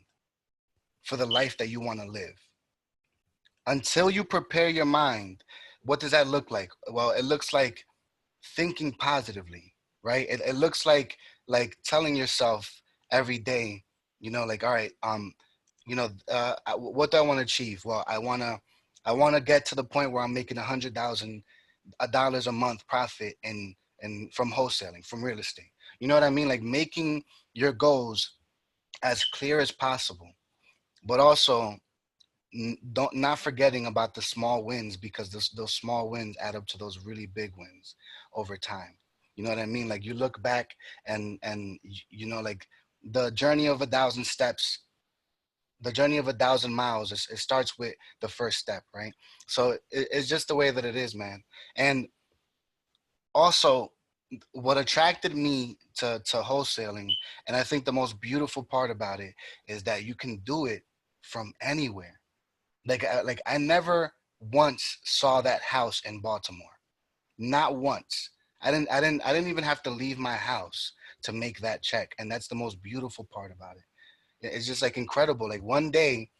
for the life that you want to live. Until you prepare your mind, what does that look like? Well, it looks like thinking positively, right? It looks like telling yourself every day, you know, like, all right, what do I want to achieve? Well, I want to get to the point where I'm making $100,000 a month profit and from wholesaling, from real estate. You know what I mean? Like making your goals as clear as possible, but also not forgetting about the small wins, because those small wins add up to those really big wins over time. You know what I mean? Like you look back and you know, like the journey of 1,000 steps, the journey of 1,000 miles, it starts with the first step, right? So it's just the way that it is, man. And also, what attracted me to wholesaling, and I think the most beautiful part about it, is that you can do it from anywhere. Like I never once saw that house in Baltimore. Not once. I didn't even have to leave my house to make that check. And that's the most beautiful part about it. It's just like incredible. Like one day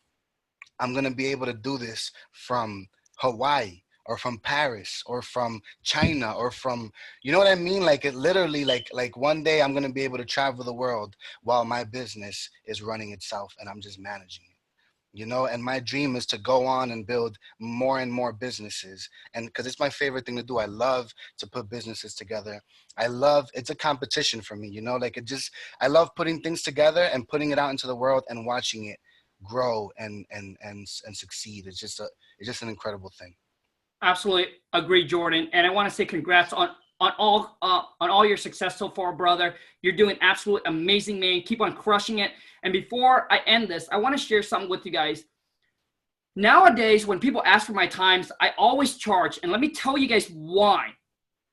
I'm going to be able to do this from Hawaii or from Paris or from China or from, you know what I mean? Like it literally, like one day I'm going to be able to travel the world while my business is running itself and I'm just managing it. You know, and my dream is to go on and build more and more businesses. And because it's my favorite thing to do. I love to put businesses together. It's a competition for me, you know, like I love putting things together and putting it out into the world and watching it grow and succeed. It's just an incredible thing. Absolutely agree, Jordan. And I want to say congrats on all your success so far, brother. You're doing absolutely amazing, man. Keep on crushing it. And before I end this, I want to share something with you guys. Nowadays, when people ask for my times, I always charge. And let me tell you guys why.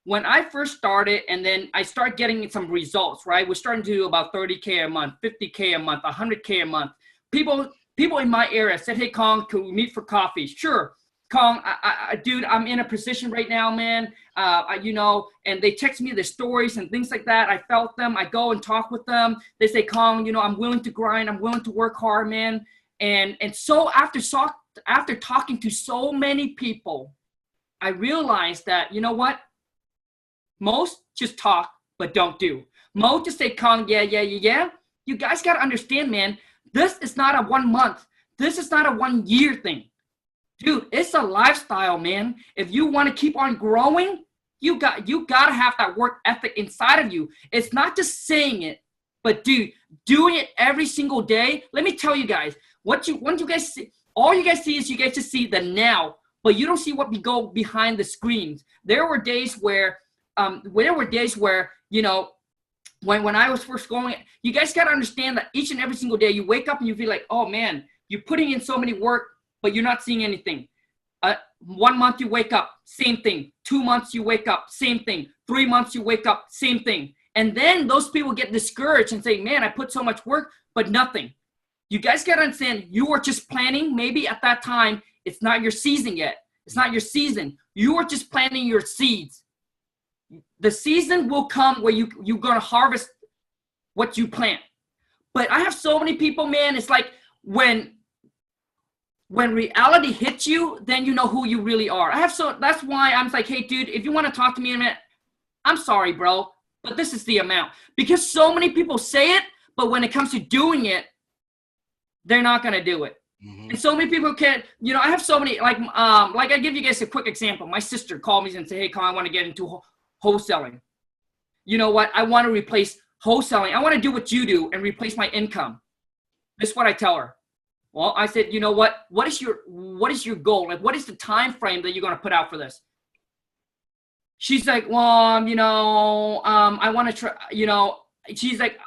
when I first started, and then I start getting some results, right? We're starting to do about 30K a month, 50K a month, 100K a month. People in my area said, hey, Khang, can we meet for coffee? Sure. Khang, dude, I'm in a position right now, man. And they text me the stories and things like that. I felt them. I go and talk with them. They say, Khang, I'm willing to grind. I'm willing to work hard, man. And so after talking to so many people, I realized that, you know what? Most just talk, but don't do. Most just say, Khang, yeah. You guys got to understand, man, this is not a 1 month. This is not a 1 year thing. Dude, it's a lifestyle, man. If you want to keep on growing, you got to have that work ethic inside of you. It's not just saying it, but dude, doing it every single day. Let me tell you guys, what you guys see, all you guys see is you get to see the now, but you don't see what we go behind the screens. There were days where, when I was first going, you guys got to understand that each and every single day you wake up and you feel like, oh man, you're putting in so many work, but you're not seeing anything. 1 month you wake up, same thing. 2 months you wake up, same thing. 3 months you wake up, same thing. And then those people get discouraged and say, man, I put so much work, but nothing. You guys got to understand, you are just planning. Maybe at that time, it's not your season yet. It's not your season. You are just planting your seeds. The season will come where you're going to harvest what you plant. But I have so many people, man, it's like when reality hits you, then you know who you really are. That's why I'm like, hey, dude, if you want to talk to me in a minute, I'm sorry, bro, but this is the amount. Because so many people say it, but when it comes to doing it, they're not going to do it. Mm-hmm. And so many people can't, I have so many, like I give you guys a quick example. My sister called me and said, hey, Khang, I want to get into wholesaling. You know what? I want to replace wholesaling. I want to do what you do and replace my income. This is what I tell her. Well, I said, you know what? What is your goal? Like, what is the time frame that you're going to put out for this? She's like, well, I want to try, she's like,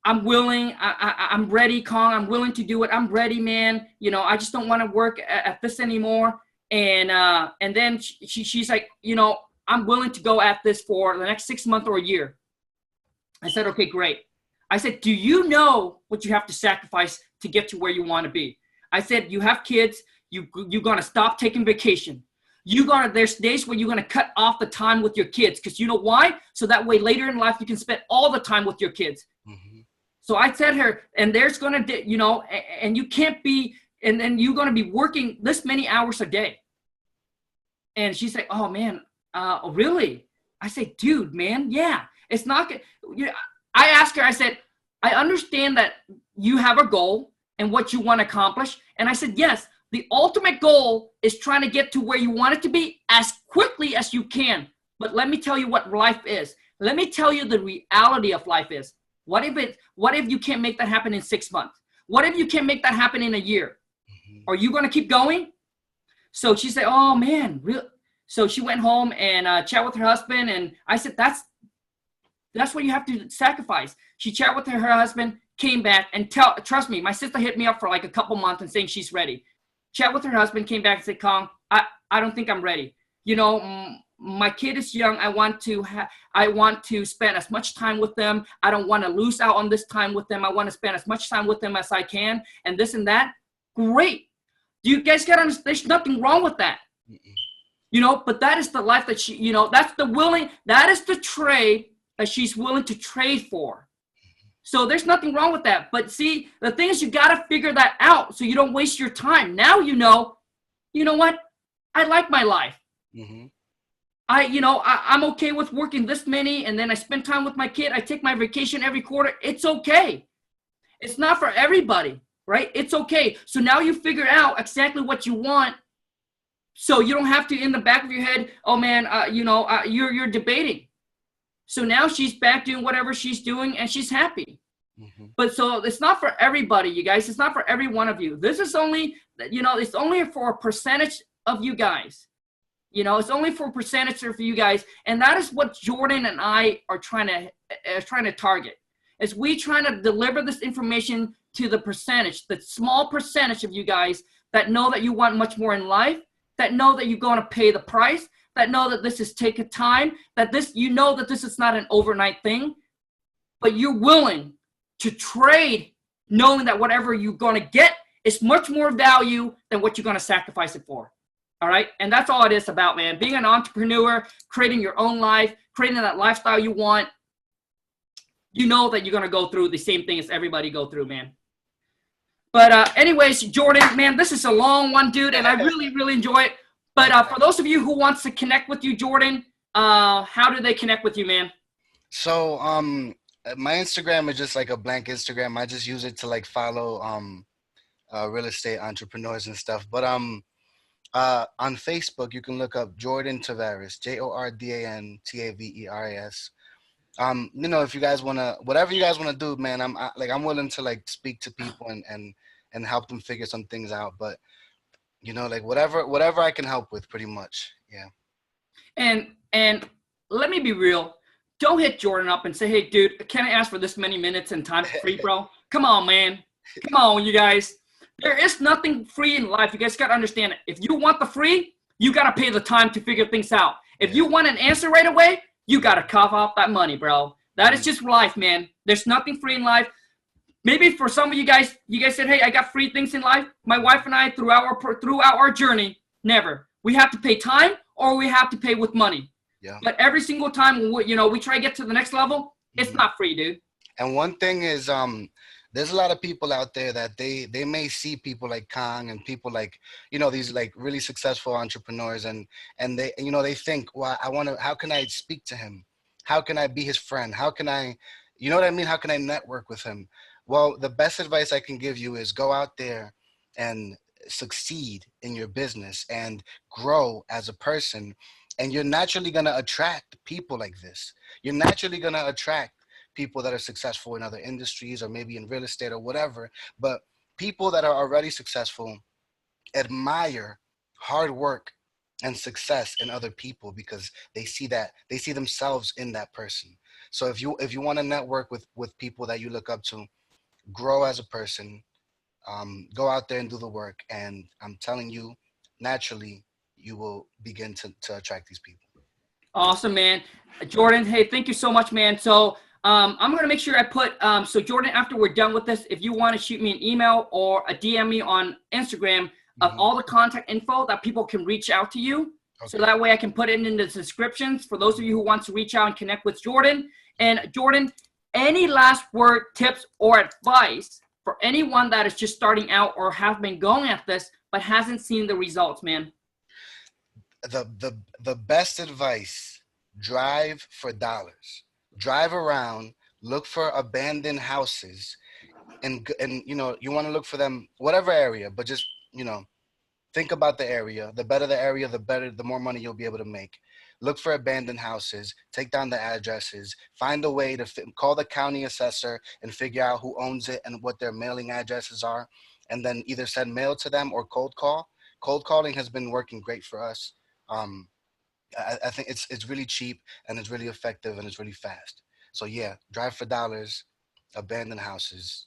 I'm willing. I'm ready, Khang. I'm willing to do it. I'm ready, man. I just don't want to work at this anymore. And then she's like, I'm willing to go at this for the next 6 months or a year. I said, okay, great. I said, do you know what you have to sacrifice to get to where you want to be? I said, you have kids. You're going to stop taking vacation. There's days where you're going to cut off the time with your kids. Because you know why? So that way later in life, you can spend all the time with your kids. Mm-hmm. So I said to her, and there's going to, and you can't be, and then you're going to be working this many hours a day. And she's like, oh man, really? I said, dude, man, yeah, it's not good. I asked her, I said, I understand that you have a goal and what you want to accomplish. And I said, yes, the ultimate goal is trying to get to where you want it to be as quickly as you can. But let me tell you what life is. Let me tell you the reality of life is. What if you can't make that happen in 6 months? What if you can't make that happen in a year? Mm-hmm. Are you going to keep going? So she said, oh man, really? So she went home and chat with her husband. And I said, that's what you have to sacrifice. She chat with her husband, came back and trust me, my sister hit me up for like a couple months and saying she's ready. Chat with her husband, came back and said, Khang, I don't think I'm ready. My kid is young. I want to spend as much time with them. I don't want to lose out on this time with them. I want to spend as much time with them as I can, and this and that. Great. You guys got to understand, there's nothing wrong with that. Mm-mm. But that is the life that she, that is the trade that she's willing to trade for. So there's nothing wrong with that. But see, the thing is, you got to figure that out so you don't waste your time. Now you know what? I like my life. Mm-hmm. I'm okay with working this many, and then I spend time with my kid. I take my vacation every quarter. It's okay. It's not for everybody, right? It's okay. So now you figure out exactly what you want, so you don't have to, in the back of your head, oh man, you're debating. So now she's back doing whatever she's doing, and she's happy. Mm-hmm. But so it's not for everybody, you guys. It's not for every one of you. This is only, it's only for a percentage of you guys. It's only for a percentage for you guys. And that is what Jordan and I are trying to target. Is we trying to deliver this information to the small percentage of you guys that know that you want much more in life, that know that you're going to pay the price, that know that this is taking time, that this, you know that this is not an overnight thing, but you're willing to trade knowing that whatever you're going to get is much more value than what you're going to sacrifice it for. All right. And that's all it is about, man. Being an entrepreneur, creating your own life, creating that lifestyle you want, you know that you're going to go through the same thing as everybody go through, man. But anyways, Jordan, man, this is a long one, dude, and I really, really enjoy it. But for those of you who wants to connect with you, Jordan, how do they connect with you, man? So my Instagram is just like a blank Instagram. I just use it to like follow real estate entrepreneurs and stuff. But on Facebook, you can look up Jordan Taveras, JordanTaveras. You know, if you guys wanna, whatever you guys wanna do, man, I'm willing to like speak to people and help them figure some things out. But you know, like whatever I can help with, pretty much, yeah. And let me be real. Don't hit Jordan up and say, hey, dude, can I ask for this many minutes and time for free, bro? Come on, man. Come on, you guys. There is nothing free in life. You guys got to understand it. If you want the free, you got to pay the time to figure things out. If you want an answer right away, you got to cough out that money, bro. That is just life, man. There's nothing free in life. Maybe for some of you guys said, hey, I got free things in life. My wife and I, throughout our journey, never. We have to pay time or we have to pay with money. Yeah. But every single time, we try to get to the next level, it's not free, dude. And one thing is, there's a lot of people out there that they may see people like Khang and people like, these like really successful entrepreneurs and they, they think, well, how can I speak to him? How can I be his friend? How can I, you know what I mean? How can I network with him? Well, the best advice I can give you is go out there and succeed in your business and grow as a person. And you're naturally going to attract people like this. You're naturally going to attract people that are successful in other industries or maybe in real estate or whatever. But people that are already successful admire hard work and success in other people because they see themselves in that person. So if you want to network with people that you look up to, grow as a person, go out there and do the work. And I'm telling you, naturally, you will begin to attract these people. Awesome, man. Jordan, hey, thank you so much, man. So I'm going to make sure I put, so Jordan, after we're done with this, if you want to shoot me an email or a DM me on Instagram of all the contact info that people can reach out to you. Okay. So that way I can put it in the descriptions for those of you who want to reach out and connect with Jordan. And Jordan, any last word, tips, or advice for anyone that is just starting out or have been going at this but hasn't seen the results, man? The best advice, drive for dollars. Drive around, look for abandoned houses, and you want to look for them, whatever area, but just, think about the area. The better the area, the more money you'll be able to make. Look for abandoned houses, take down the addresses, find a way to call the county assessor and figure out who owns it and what their mailing addresses are, and then either send mail to them or cold call. Cold calling has been working great for us. I think it's really cheap and it's really effective and it's really fast. So yeah, drive for dollars, abandoned houses,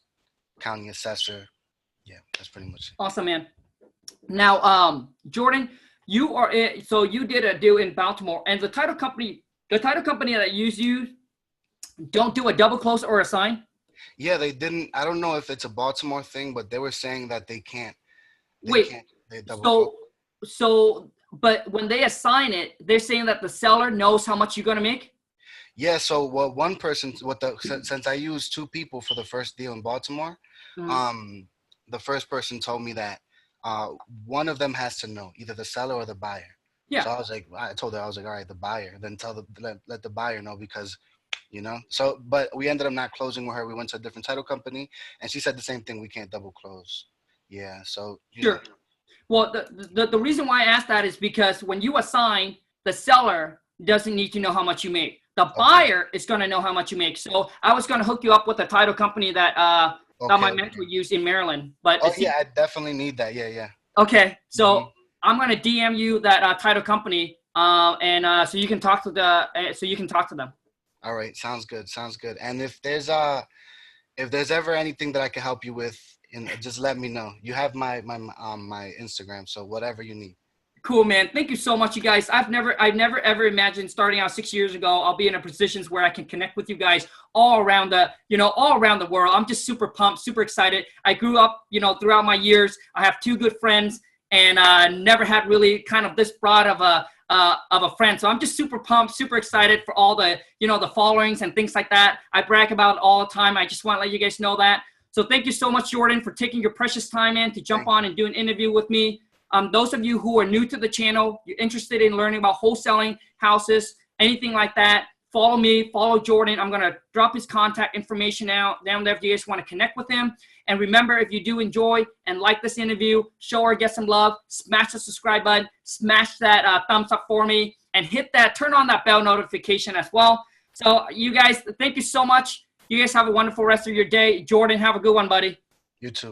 county assessor. Yeah, that's pretty much it. Awesome, man. Now, Jordan, you did a deal in Baltimore, and the title company that you don't do a double close or a sign. Yeah, they didn't. I don't know if it's a Baltimore thing, but they were saying that they can't. But when they assign it, they're saying that the seller knows how much you're going to make? Yeah, so one person, since I used two people for the first deal in Baltimore, the first person told me that one of them has to know, either the seller or the buyer. Yeah. So I told her, all right, the buyer, then let the buyer know because, so, but we ended up not closing with her. We went to a different title company and she said the same thing. We can't double close. Yeah. So, sure. Well, the reason why I asked that is because when you assign, the seller doesn't need to know how much you make. The buyer is going to know how much you make. So I was going to hook you up with a title company that my mentor used in Maryland. But I definitely need that. Yeah. Okay, so I'm going to DM you that title company, and so you can talk to them. All right, sounds good. And if there's ever anything that I can help you with, just let me know. You have my Instagram, so whatever you need. Cool, man. Thank you so much, you guys. I've never ever imagined starting out 6 years ago. I'll be in a position where I can connect with you guys all around the world. I'm just super pumped, super excited. I grew up, throughout my years. I have two good friends, and never had really kind of this broad of a friend. So I'm just super pumped, super excited for all the, the followings and things like that. I brag about it all the time. I just want to let you guys know that. So thank you so much, Jordan, for taking your precious time in to jump on and do an interview with me. Those of you who are new to the channel, you're interested in learning about wholesaling houses, anything like that, follow me, follow Jordan. I'm going to drop his contact information down there if you guys want to connect with him. And remember, if you do enjoy and like this interview, show or get some love, smash the subscribe button, smash that thumbs up for me, and turn on that bell notification as well. So you guys, thank you so much. You guys have a wonderful rest of your day. Jordan, have a good one, buddy. You too.